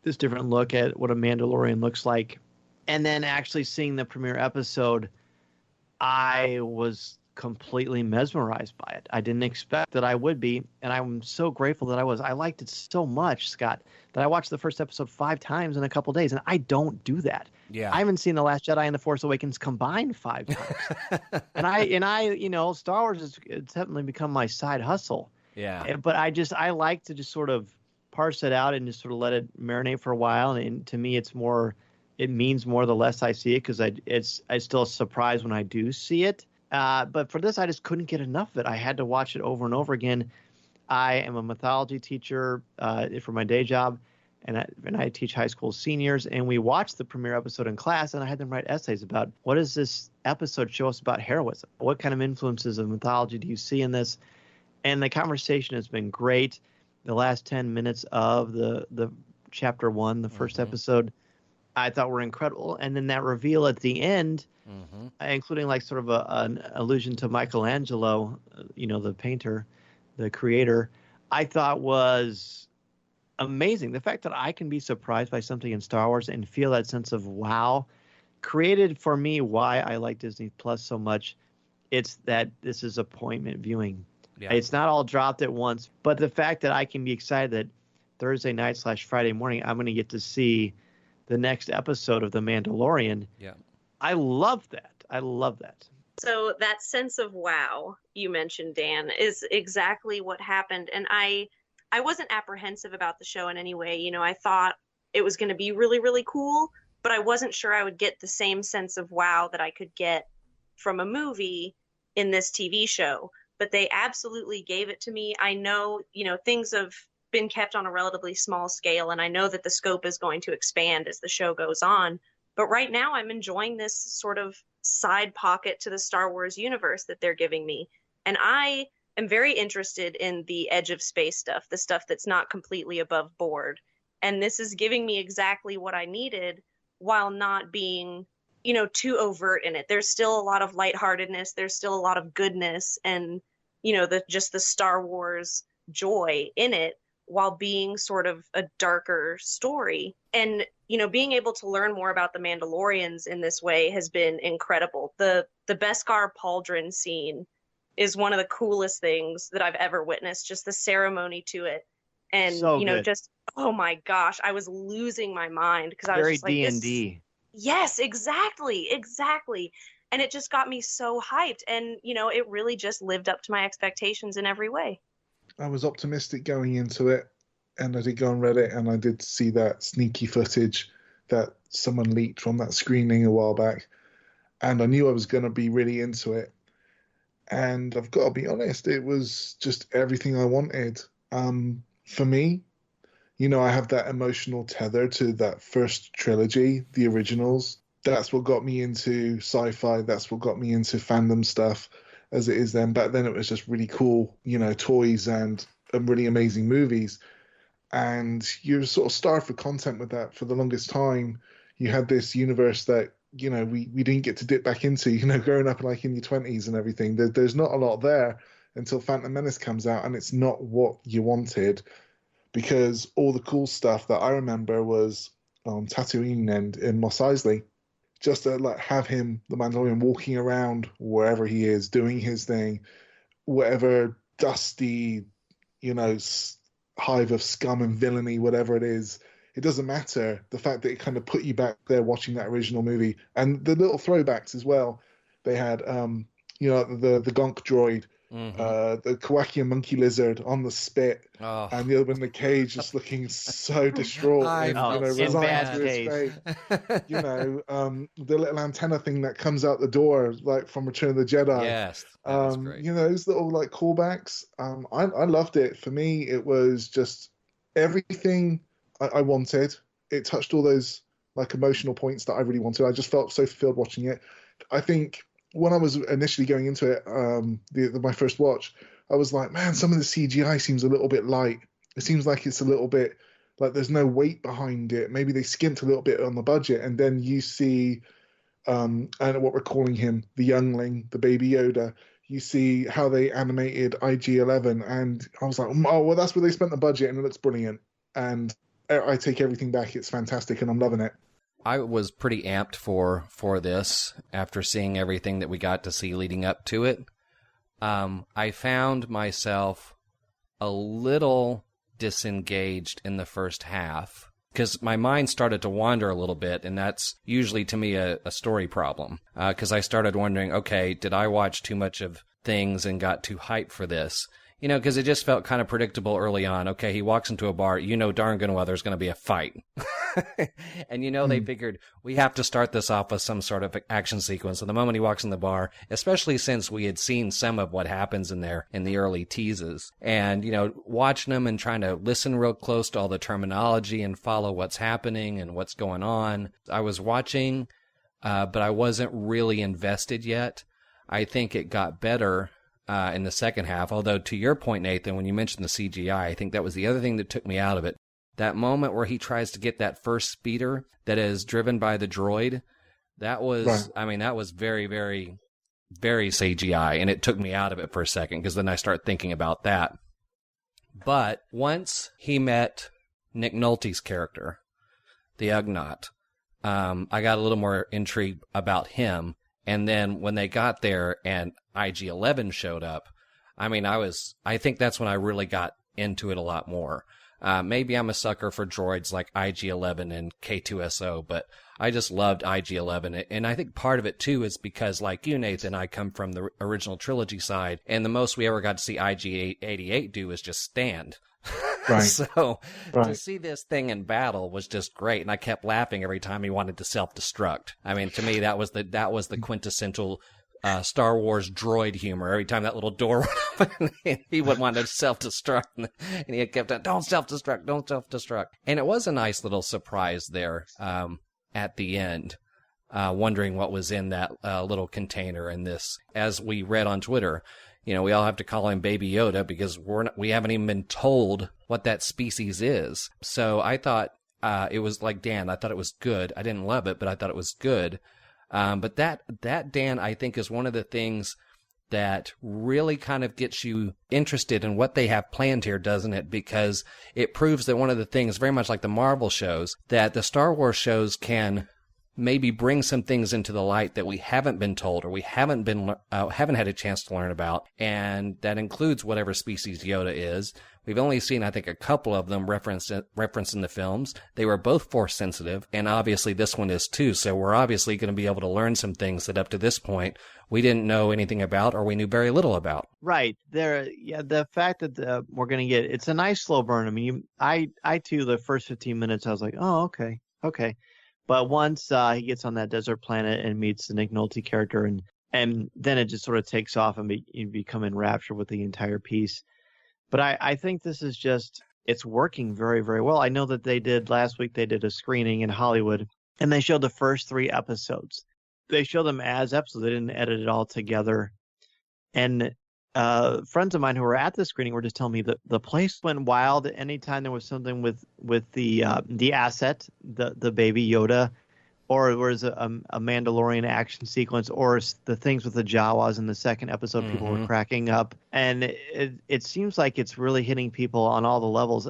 this different look at what a Mandalorian looks like, and then actually seeing the premiere episode, I was completely mesmerized by it. I didn't expect that I would be, and I'm so grateful that I was. I liked it so much, Scott, that I watched the first episode 5 times in a couple days, and I don't do that. Yeah, I haven't seen The Last Jedi and The Force Awakens combined 5 times. and I, Star Wars it's definitely become my side hustle. Yeah. But I like to just sort of parse it out and just sort of let it marinate for a while. And to me, it means more the less I see it, because it's still a surprise when I do see it. But for this, I just couldn't get enough of it. I had to watch it over and over again. I am a mythology teacher for my day job, and I teach high school seniors. And we watched the premiere episode in class, and I had them write essays about what does this episode show us about heroism? What kind of influences of mythology do you see in this? And the conversation has been great. The last 10 minutes of the Chapter 1, the first episode, I thought were incredible. And then that reveal at the end, including like sort of an allusion to Michelangelo, the painter, the creator, I thought was amazing. The fact that I can be surprised by something in Star Wars and feel that sense of wow created for me why I like Disney Plus so much. It's that this is appointment viewing. Yeah. It's not all dropped at once, but the fact that I can be excited that Thursday night / Friday morning, I'm going to get to see the next episode of The Mandalorian. Yeah. I love that. I love that. So that sense of wow you mentioned, Dan, is exactly what happened. And I wasn't apprehensive about the show in any way. You know, I thought it was going to be really, really cool, but I wasn't sure I would get the same sense of wow that I could get from a movie in this TV show. But they absolutely gave it to me. I know, you know, things have been kept on a relatively small scale, and I know that the scope is going to expand as the show goes on. But right now I'm enjoying this sort of side pocket to the Star Wars universe that they're giving me. And I am very interested in the edge of space stuff, the stuff that's not completely above board. And this is giving me exactly what I needed while not being, you know, too overt in it. There's still a lot of lightheartedness. There's still a lot of goodness and, you know, just the Star Wars joy in it, while being sort of a darker story. And, you know, being able to learn more about the Mandalorians in this way has been incredible. The Beskar Pauldron scene is one of the coolest things that I've ever witnessed, just the ceremony to it. And, So you know, good. just, oh my gosh, I was losing my mind because I was Very just like, D&D. Yes, exactly. And it just got me so hyped. And, you know, it really just lived up to my expectations in every way. I was optimistic going into it, and I did go on Reddit, and I did see that sneaky footage that someone leaked from that screening a while back, and I knew I was going to be really into it. And I've got to be honest, it was just everything I wanted. For me, you know, I have that emotional tether to that first trilogy, the originals. That's what got me into sci-fi. That's what got me into fandom stuff. As it is then. Back then it was just really cool, you know, toys and really amazing movies. And you're sort of starved for content with that for the longest time. You had this universe that, you know, we didn't get to dip back into, you know, growing up like in your 20s and everything. There's not a lot there until Phantom Menace comes out, and it's not what you wanted, because all the cool stuff that I remember was on Tatooine and in Mos Eisley. Just to like have him, the Mandalorian, walking around wherever he is, doing his thing, whatever dusty, you know, hive of scum and villainy, whatever it is, it doesn't matter. The fact that it kind of put you back there watching that original movie, and the little throwbacks as well. They had, you know, the Gonk droid, the Kowakian monkey lizard on the spit, and the other one in the cage just looking so distraught, and, you know, resigned to his fate. You know, the little antenna thing that comes out the door, like from Return of the Jedi. Yes, that was great. You know, those little like callbacks. I loved it. For me, it was just everything I wanted. It touched all those like emotional points that I really wanted. I just felt so fulfilled watching it. I think when I was initially going into it, my first watch, I was like, man, some of the CGI seems a little bit light. It seems like it's a little bit like there's no weight behind it. Maybe they skimped a little bit on the budget. And then you see, I don't know what we're calling him, the youngling, the baby Yoda. You see how they animated IG-11, and I was like, oh, well, that's where they spent the budget, and it looks brilliant. And I take everything back. It's fantastic, and I'm loving it. I was pretty amped for this after seeing everything that we got to see leading up to it. I found myself a little disengaged in the first half because my mind started to wander a little bit, and that's usually to me a story problem. Because I started wondering, okay, did I watch too much of things and got too hyped for this? You know, because it just felt kind of predictable early on. Okay, he walks into a bar, you know darn good well there's going to be a fight. And you know, they figured we have to start this off with some sort of action sequence. So the moment he walks in the bar, especially since we had seen some of what happens in there in the early teases, and, you know, watching them and trying to listen real close to all the terminology and follow what's happening and what's going on. I was watching, but I wasn't really invested yet. I think it got better in the second half. Although, to your point, Nathan, when you mentioned the CGI, I think that was the other thing that took me out of it. That moment where he tries to get that first speeder that is driven by the droid, that was, right. I mean, that was very, very, very CGI, and it took me out of it for a second, because then I start thinking about that. But once he met Nick Nolte's character, the Ugnaught, I got a little more intrigued about him. And then when they got there and IG-11 showed up, I mean, I think that's when I really got into it a lot more. Maybe I'm a sucker for droids like IG-11 and K2SO, but I just loved IG-11. And I think part of it, too, is because, like you, Nathan, I come from the original trilogy side, and the most we ever got to see IG-88 do is just stand. Right. So to see this thing in battle was just great, and I kept laughing every time he wanted to self-destruct. I mean, to me, that was the quintessential Star Wars droid humor. Every time that little door went open, he would want to self-destruct, and he kept on, don't self-destruct, don't self-destruct. And it was a nice little surprise there at the end, wondering what was in that little container in this. As we read on Twitter, you know, we all have to call him Baby Yoda because we haven't even been told what that species is. So I thought it was like Dan. I thought it was good. I didn't love it, but I thought it was good. But that, Dan, I think is one of the things that really kind of gets you interested in what they have planned here, doesn't it? Because it proves that one of the things, very much like the Marvel shows, that the Star Wars shows can maybe bring some things into the light that we haven't been told or we haven't had a chance to learn about, and that includes whatever species Yoda is. We've only seen, I think, a couple of them referenced in the films. They were both Force sensitive, and obviously this one is too, so we're obviously going to be able to learn some things that up to this point we didn't know anything about or we knew very little about. Right. The fact that we're going to get, it's a nice slow burn. I mean, I too, the first 15 minutes, I was like, oh, okay. But once he gets on that desert planet and meets the Nick Nolte character, and then it just sort of takes off and you become enraptured with the entire piece. But I think this is just, it's working very, very well. I know that last week they did a screening in Hollywood, and they showed the first 3 episodes. They showed them as episodes. They didn't edit it all together. And friends of mine who were at the screening were just telling me that the place went wild anytime there was something with the asset, the Baby Yoda, or there was a Mandalorian action sequence, or the things with the Jawas in the second episode. People were cracking up, and it seems like it's really hitting people on all the levels.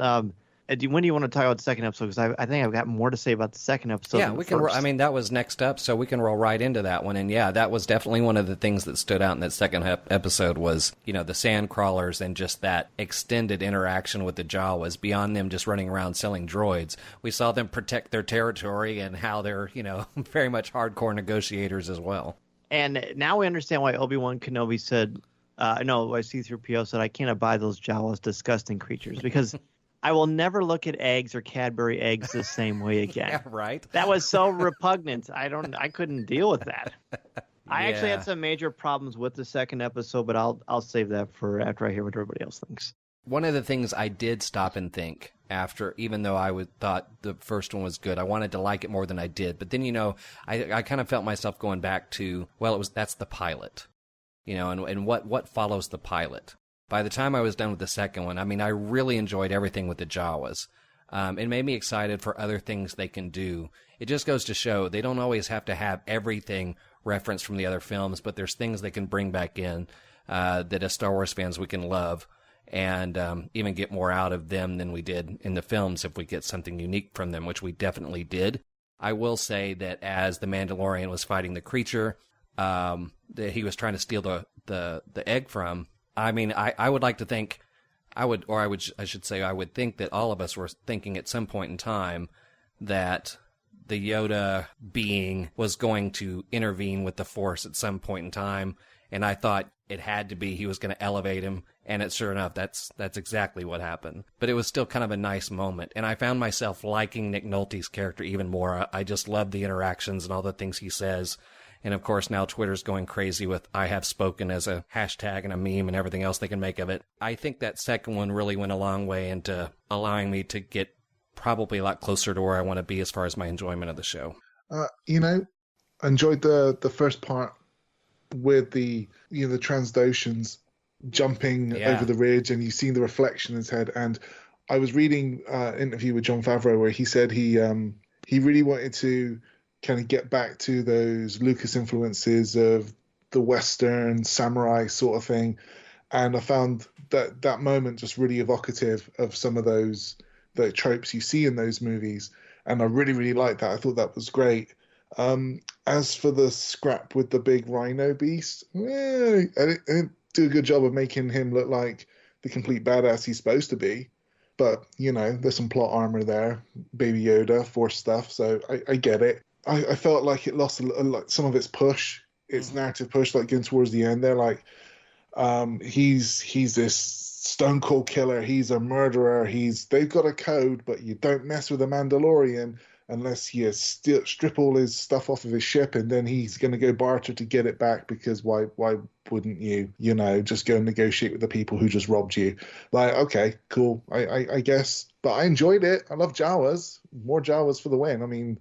When do you want to talk about the second episode? Because I think I've got more to say about the second episode. Yeah, we can. I mean, that was next up, so we can roll right into that one. And yeah, that was definitely one of the things that stood out in that second episode was, you know, the sand crawlers and just that extended interaction with the Jawas beyond them just running around selling droids. We saw them protect their territory and how they're, you know, very much hardcore negotiators as well. And now we understand why Obi-Wan Kenobi said, why C-3PO said, I can't abide those Jawas, disgusting creatures, because I will never look at eggs or Cadbury eggs the same way again. Yeah, right. That was so repugnant. I couldn't deal with that. I actually had some major problems with the second episode, but I'll save that for after I hear what everybody else thinks. One of the things I did stop and think after, even though I thought the first one was good, I wanted to like it more than I did. But then, you know, I kind of felt myself going back to, well, that's the pilot, you know, and what follows the pilot. By the time I was done with the second one, I mean, I really enjoyed everything with the Jawas. It made me excited for other things they can do. It just goes to show they don't always have to have everything referenced from the other films, but there's things they can bring back in that as Star Wars fans we can love and even get more out of them than we did in the films if we get something unique from them, which we definitely did. I will say that as the Mandalorian was fighting the creature that he was trying to steal the egg from, I mean, I would like to think, I would think that all of us were thinking at some point in time that the Yoda being was going to intervene with the Force at some point in time, and I thought it had to be he was going to elevate him, and sure enough, that's exactly what happened. But it was still kind of a nice moment, and I found myself liking Nick Nolte's character even more. I just love the interactions and all the things he says. And of course, now Twitter's going crazy with I have spoken as a hashtag and a meme and everything else they can make of it. I think that second one really went a long way into allowing me to get probably a lot closer to where I want to be as far as my enjoyment of the show. You know, I enjoyed the first part with the Transdoshans jumping over the ridge and you see the reflection in his head. And I was reading an interview with Jon Favreau where he said he really wanted to kind of get back to those Lucas influences of the Western samurai sort of thing. And I found that moment just really evocative of some of the tropes you see in those movies. And I really, really liked that. I thought that was great. As for the scrap with the big rhino beast, I didn't do a good job of making him look like the complete badass he's supposed to be. But, there's some plot armor there. Baby Yoda, Force stuff, so I get it. I felt like it lost like some of its push, its narrative push, like getting towards the end there. Like, he's this stone cold killer. He's a murderer. They've got a code, but you don't mess with a Mandalorian unless you strip all his stuff off of his ship, and then he's going to go barter to get it back, because why wouldn't you, just go and negotiate with the people who just robbed you? Like, okay, cool, I guess. But I enjoyed it. I love Jawas. More Jawas for the win. I mean,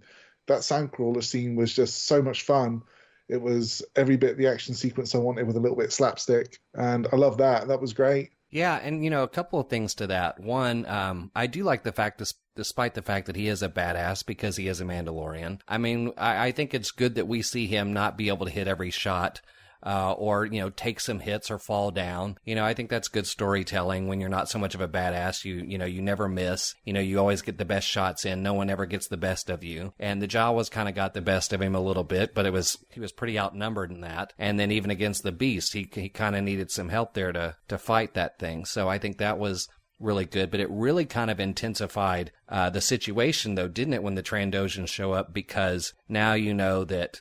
that Sandcrawler scene was just so much fun. It was every bit the action sequence I wanted, with a little bit slapstick, and I love that. That was great. Yeah, and a couple of things to that. One, I do like the fact, despite the fact that he is a badass because he is a Mandalorian. I mean, I think it's good that we see him not be able to hit every shot, or take some hits or fall down. I think that's good storytelling when you're not so much of a badass. You never miss. You always get the best shots in. No one ever gets the best of you. And the Jawas kind of got the best of him a little bit, but he was pretty outnumbered in that. And then even against the Beast, he kind of needed some help there to fight that thing. So I think that was really good, but it really kind of intensified the situation, though, didn't it, when the Trandoshans show up? Because now you know that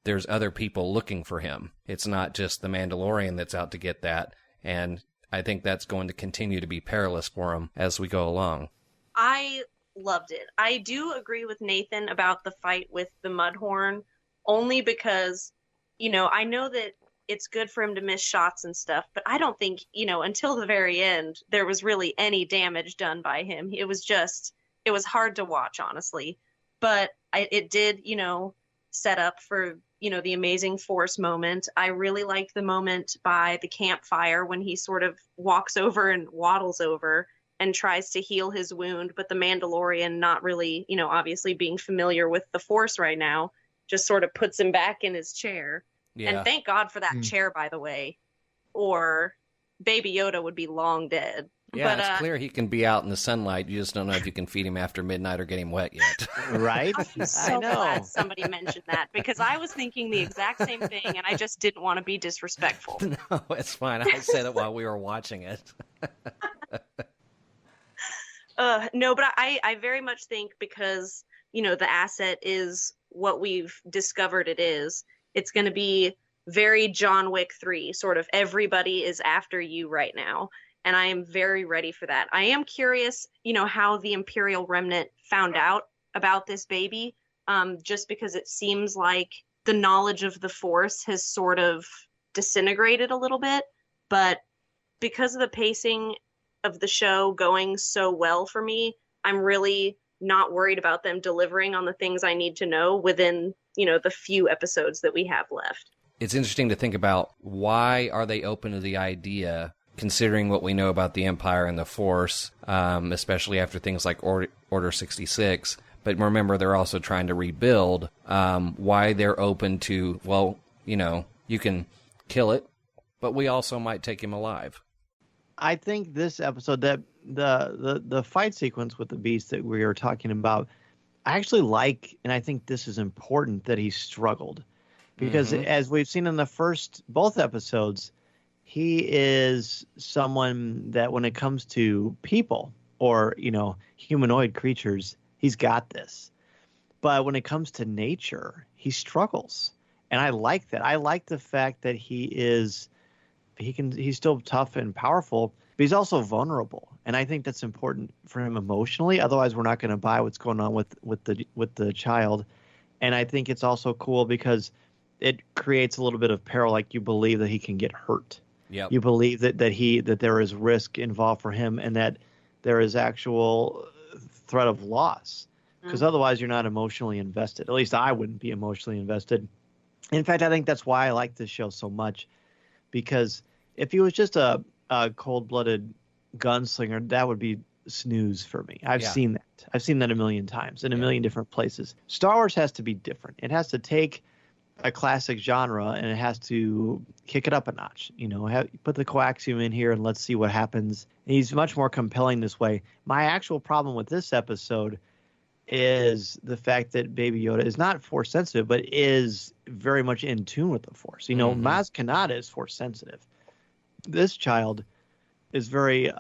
there's other people looking for him. It's not just the Mandalorian that's out to get that. And I think that's going to continue to be perilous for him as we go along. I loved it. I do agree with Nathan about the fight with the Mudhorn, only because, I know that it's good for him to miss shots and stuff, but I don't think, until the very end, there was really any damage done by him. It was hard to watch, honestly. But it did, set up for, the amazing Force moment. I really liked the moment by the campfire when he sort of walks over and waddles over and tries to heal his wound, but the Mandalorian, not really, obviously being familiar with the Force right now, just sort of puts him back in his chair. Yeah. And thank God for that chair, by the way, or Baby Yoda would be long dead. Yeah, it's clear he can be out in the sunlight. You just don't know if you can feed him after midnight or get him wet yet. Right? I'm so glad somebody mentioned that, because I was thinking the exact same thing, and I just didn't want to be disrespectful. No, it's fine. I said it while we were watching it. No, but I very much think, because, the asset is what we've discovered it is, it's going to be very John Wick 3, sort of everybody is after you right now. And I am very ready for that. I am curious, how the Imperial Remnant found out about this baby, just because it seems like the knowledge of the Force has sort of disintegrated a little bit. But because of the pacing of the show going so well for me, I'm really not worried about them delivering on the things I need to know within, the few episodes that we have left. It's interesting to think about, why are they open to the idea, considering what we know about the Empire and the Force, especially after things like Order 66. But remember, they're also trying to rebuild. Why they're open to, well, you can kill it, but we also might take him alive. I think this episode, that the fight sequence with the Beast that we were talking about, I actually like, and I think this is important, that he struggled. Because as we've seen in both episodes, he is someone that when it comes to people or, humanoid creatures, he's got this. But when it comes to nature, he struggles. And I like that. I like the fact that he's still tough and powerful, but he's also vulnerable. And I think that's important for him emotionally. Otherwise, we're not going to buy what's going on with the child. And I think it's also cool because it creates a little bit of peril. Like, you believe that he can get hurt. Yep. You believe that there is risk involved for him, and that there is actual threat of loss. Because otherwise, you're not emotionally invested. At least I wouldn't be emotionally invested. In fact, I think that's why I like this show so much. Because if he was just a cold-blooded gunslinger, that would be snooze for me. I've seen that. I've seen that a million times in a million different places. Star Wars has to be different. It has to take a classic genre and it has to kick it up a notch. Put the coaxium in here and let's see what happens. And he's much more compelling this way. My actual problem with this episode is the fact that Baby Yoda is not Force sensitive, but is very much in tune with the Force. Maz Kanata is Force sensitive. This child is very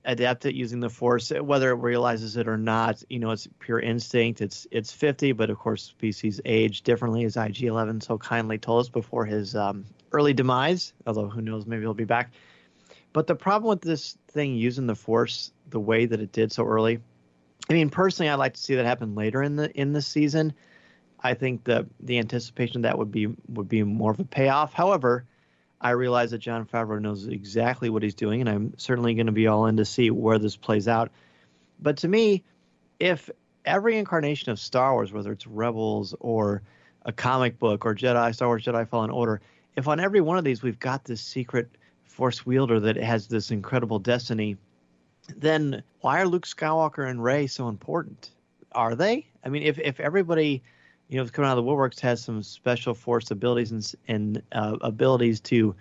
adept at using the Force, whether it realizes it or not. It's pure instinct. It's 50, but of course species age differently, as IG-11 so kindly told us before his early demise, although who knows, maybe he'll be back. But the problem with this thing using the Force the way that it did so early, I mean, personally, I'd like to see that happen later in the season. I think the anticipation of that would be more of a payoff. However, I realize that Jon Favreau knows exactly what he's doing, and I'm certainly going to be all in to see where this plays out. But to me, if every incarnation of Star Wars, whether it's Rebels or a comic book or Star Wars Jedi Fallen Order, if on every one of these we've got this secret Force wielder that has this incredible destiny, then why are Luke Skywalker and Rey so important? Are they? I mean, if everybody, coming out of the woodworks has some special Force abilities and abilities to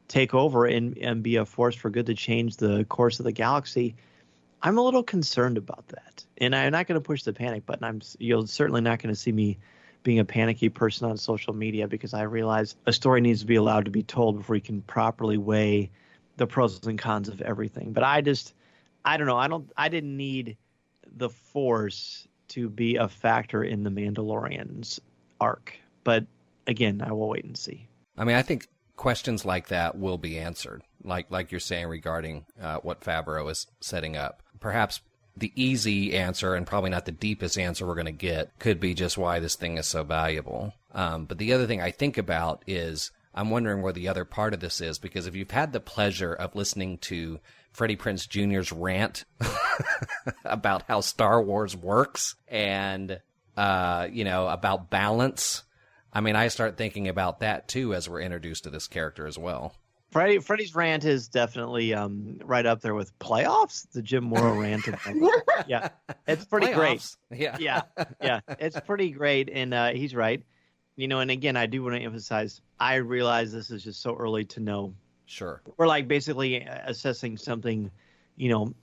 take over and be a force for good to change the course of the galaxy, I'm a little concerned about that. And I'm not going to push the panic button. You're certainly not going to see me being a panicky person on social media, because I realize a story needs to be allowed to be told before you can properly weigh the pros and cons of everything. But I don't know. I didn't need the Force to be a factor in the Mandalorian's arc. But again, I will wait and see. I mean, I think questions like that will be answered, like you're saying regarding what Favreau is setting up. Perhaps the easy answer, and probably not the deepest answer we're going to get, could be just why this thing is so valuable. But the other thing I think about is I'm wondering where the other part of this is, because if you've had the pleasure of listening to Freddie Prinze Jr.'s rant about how Star Wars works and, about balance, I mean, I start thinking about that too as we're introduced to this character as well. Freddie's rant is definitely right up there with playoffs. The Jim Morrow rant. Yeah, it's pretty playoffs. Great. Yeah, it's pretty great, and he's right. And again, I do want to emphasize, I realize this is just so early to know. Sure. We're like basically assessing something, 4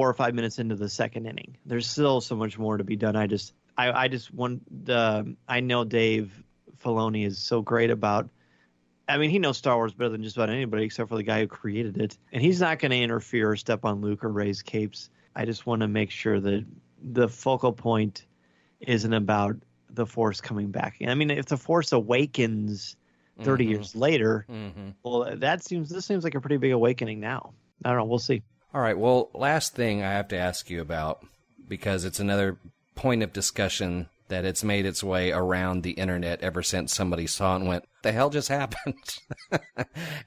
or 5 minutes into the second inning. There's still so much more to be done. I know Dave Filoni is so great about, I mean, he knows Star Wars better than just about anybody except for the guy who created it. And he's not going to interfere or step on Luke or Rey's capes. I just want to make sure that the focal point isn't about the Force coming back. I mean, if the Force awakens 30 years later, well, this seems like a pretty big awakening now. I don't know. We'll see. All right. Well, last thing I have to ask you about, because it's another point of discussion that it's made its way around the internet ever since somebody saw it and went, the hell just happened? And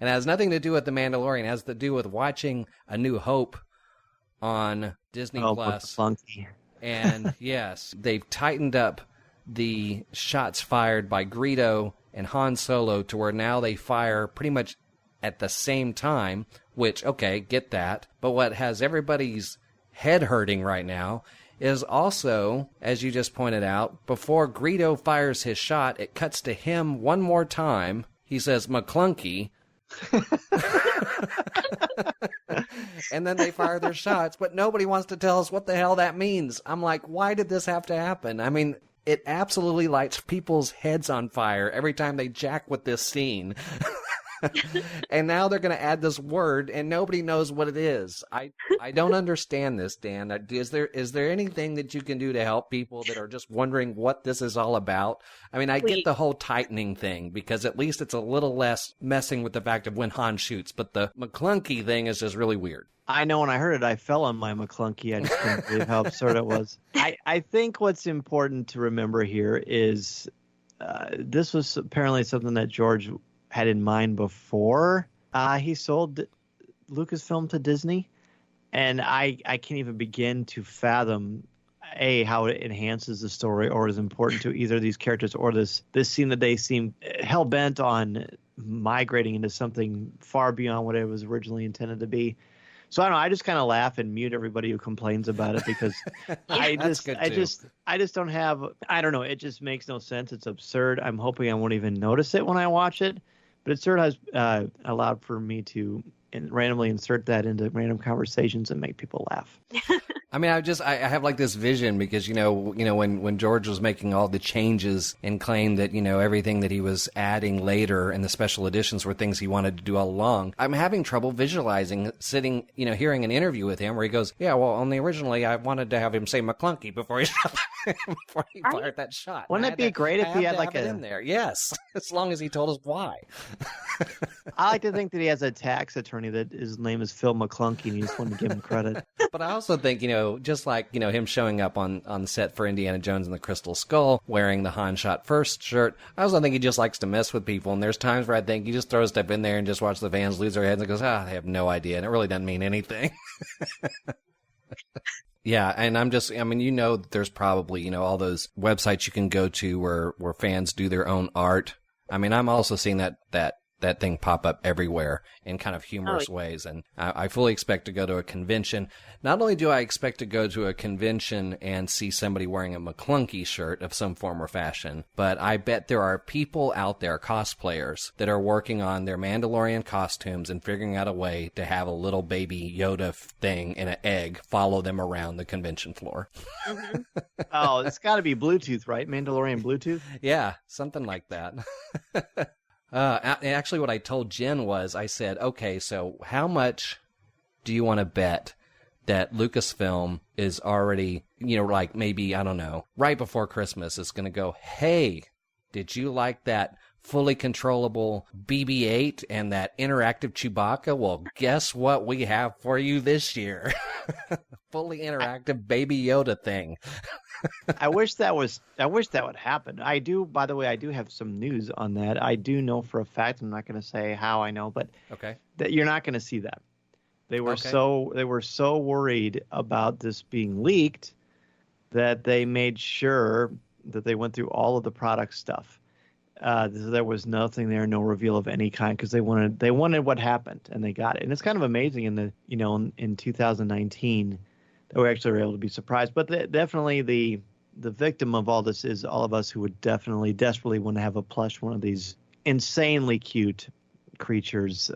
it has nothing to do with The Mandalorian. It has to do with watching A New Hope on Disney Plus. Funky. And yes, they've tightened up the shots fired by Greedo and Han Solo to where now they fire pretty much at the same time, which, okay, get that. But what has everybody's head hurting right now is also, as you just pointed out, before Greedo fires his shot, it cuts to him one more time. He says, McClunky. And then they fire their shots, but nobody wants to tell us what the hell that means. I'm like, why did this have to happen? I mean, it absolutely lights people's heads on fire every time they jack with this scene. And now they're going to add this word, and nobody knows what it is. I don't understand this, Dan. Is there anything that you can do to help people that are just wondering what this is all about? I mean, I get the whole tightening thing, because at least it's a little less messing with the fact of when Han shoots, but the McClunky thing is just really weird. I know when I heard it, I fell on my McClunky. I just couldn't believe how absurd it was. I think what's important to remember here is this was apparently something that George had in mind before he sold Lucasfilm to Disney. And I can't even begin to fathom, how it enhances the story or is important to either of these characters or this scene that they seem hell-bent on migrating into something far beyond what it was originally intended to be. So I don't know. I just kind of laugh and mute everybody who complains about it, because I just don't have. I don't know. It just makes no sense. It's absurd. I'm hoping I won't even notice it when I watch it, but it sure has allowed for me to randomly insert that into random conversations and make people laugh. I mean, I have like this vision because, when George was making all the changes and claimed that, everything that he was adding later in the special editions were things he wanted to do all along. I'm having trouble visualizing sitting, hearing an interview with him where he goes, yeah, well, only originally I wanted to have him say McClunky before he fired that shot. Wouldn't it be great if he had like in there? Yes, as long as he told us why. I like to think that he has a tax attorney that his name is Phil McClunky and you just want to give him credit. But I also think, just like, him showing up on set for Indiana Jones and the Crystal Skull, wearing the Han Shot First shirt, I also think he just likes to mess with people. And there's times where I think he just throws stuff in there and just watch the fans lose their heads and goes, they have no idea. And it really doesn't mean anything. Yeah, and there's probably, all those websites you can go to where fans do their own art. I mean, I'm also seeing that thing pop up everywhere in kind of humorous ways. And I fully expect to go to a convention. Not only do I expect to go to a convention and see somebody wearing a McClunky shirt of some form or fashion, but I bet there are people out there, cosplayers, that are working on their Mandalorian costumes and figuring out a way to have a little baby Yoda thing in an egg follow them around the convention floor. Mm-hmm. Oh, it's got to be Bluetooth, right? Mandalorian Bluetooth? Yeah, something like that. Actually, what I told Jen was, I said, okay, so how much do you want to bet that Lucasfilm is already, like maybe, I don't know, right before Christmas is going to go, hey, did you like that fully controllable BB-8 and that interactive Chewbacca? Well, guess what we have for you this year? Fully interactive Baby Yoda thing. I wish that would happen. By the way, I do have some news on that. I do know for a fact, I'm not going to say how I know, but that you're not going to see that. They were so worried about this being leaked that they made sure that they went through all of the product stuff. There was nothing there, no reveal of any kind, because they wanted what happened, and they got it. And it's kind of amazing in 2019 that we actually were able to be surprised. But definitely the victim of all this is all of us who would desperately want to have a plush one of these insanely cute creatures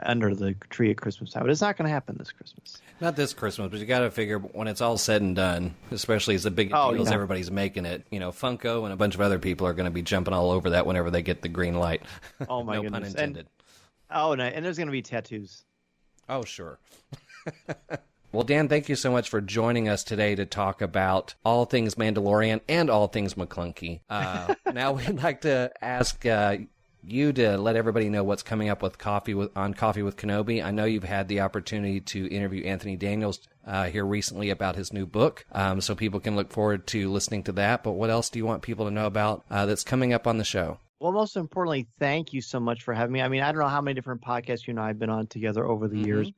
under the tree at Christmas time. But it's not going to happen this Christmas. Not this Christmas, but you got to figure when it's all said and done, especially as the big deal as everybody's making it, Funko and a bunch of other people are going to be jumping all over that whenever they get the green light. Oh my goodness. Pun intended. And there's going to be tattoos. Oh, sure. Well, Dan, thank you so much for joining us today to talk about all things Mandalorian and all things McClunky. Now we'd like to ask you to let everybody know what's coming up with Coffee with Kenobi. I know you've had the opportunity to interview Anthony Daniels here recently about his new book, so people can look forward to listening to that. But what else do you want people to know about that's coming up on the show? Well, most importantly, thank you so much for having me. I mean, I don't know how many different podcasts you and I have been on together over the years,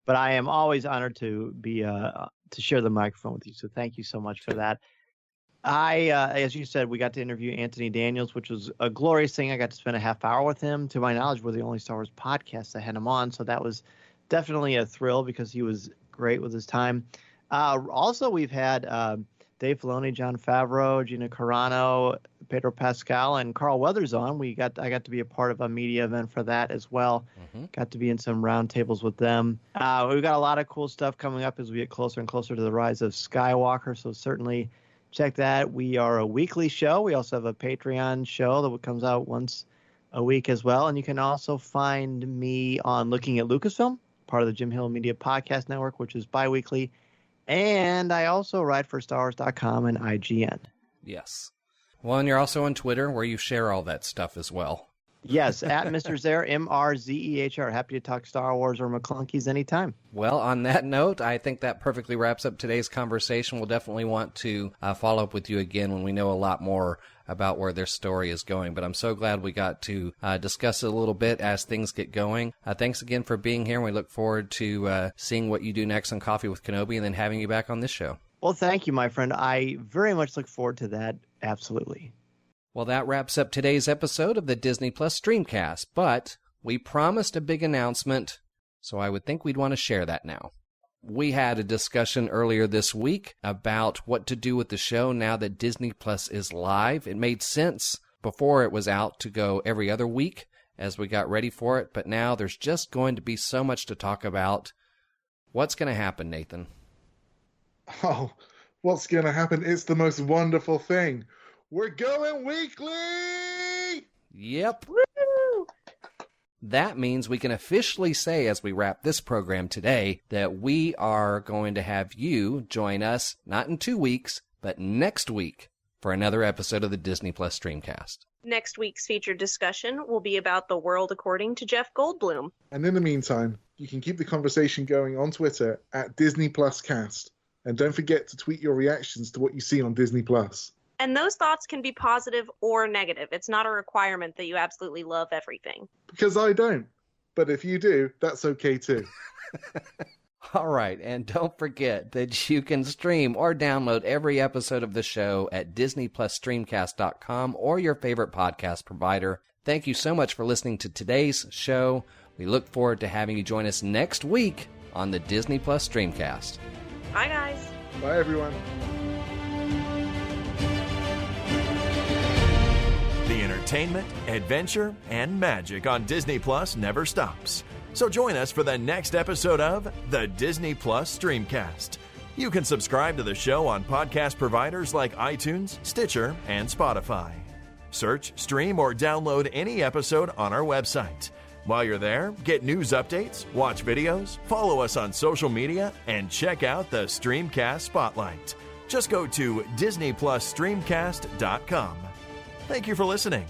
but I am always honored to be to share the microphone with you. So thank you so much for that. As you said, we got to interview Anthony Daniels, which was a glorious thing. I got to spend a half hour with him. To my knowledge, we're the only Star Wars podcast that had him on. So that was definitely a thrill because he was great with his time. Also, we've had Dave Filoni, Jon Favreau, Gina Carano, Pedro Pascal, and Carl Weathers on. I got to be a part of a media event for that as well. Got to be in some roundtables with them. We've got a lot of cool stuff coming up as we get closer and closer to the rise of Skywalker. So certainly check that. We are a weekly show. We also have a Patreon show that comes out once a week as well. And you can also find me on Looking at Lucasfilm, part of the Jim Hill Media Podcast Network, which is bi-weekly. And I also write for StarWars.com and IGN. Yes. Well, and you're also on Twitter where you share all that stuff as well. Yes, at Mr. Zehr, MRZEHR. Happy to talk Star Wars or McClunkies anytime. Well, on that note, I think that perfectly wraps up today's conversation. We'll definitely want to follow up with you again when we know a lot more about where their story is going. But I'm so glad we got to discuss it a little bit as things get going. Thanks again for being here, and we look forward to seeing what you do next on Coffee with Kenobi and then having you back on this show. Well, thank you, my friend. I very much look forward to that. Absolutely. Well, that wraps up today's episode of the Disney Plus Streamcast, but we promised a big announcement, so I would think we'd want to share that now. We had a discussion earlier this week about what to do with the show now that Disney Plus is live. It made sense before it was out to go every other week as we got ready for it, but now there's just going to be so much to talk about. What's going to happen, Nathan? Oh, what's going to happen? It's the most wonderful thing. We're going weekly! Yep. Woo! That means we can officially say, as we wrap this program today, that we are going to have you join us, not in 2 weeks, but next week for another episode of the Disney Plus Streamcast. Next week's featured discussion will be about The World According to Jeff Goldblum. And in the meantime, you can keep the conversation going on Twitter at Disney Plus Cast. And don't forget to tweet your reactions to what you see on Disney Plus. And those thoughts can be positive or negative. It's not a requirement that you absolutely love everything. Because I don't. But if you do, that's okay too. All right, and don't forget that you can stream or download every episode of the show at DisneyPlusStreamcast.com or your favorite podcast provider. Thank you so much for listening to today's show. We look forward to having you join us next week on the Disney Plus Streamcast. Bye, guys. Bye, everyone. The entertainment, adventure, and magic on Disney Plus never stops. So join us for the next episode of the Disney Plus Streamcast. You can subscribe to the show on podcast providers like iTunes, Stitcher, and Spotify. Search, stream, or download any episode on our website. While you're there, get news updates, watch videos, follow us on social media, and check out the Streamcast Spotlight. Just go to DisneyPlusStreamcast.com. Thank you for listening.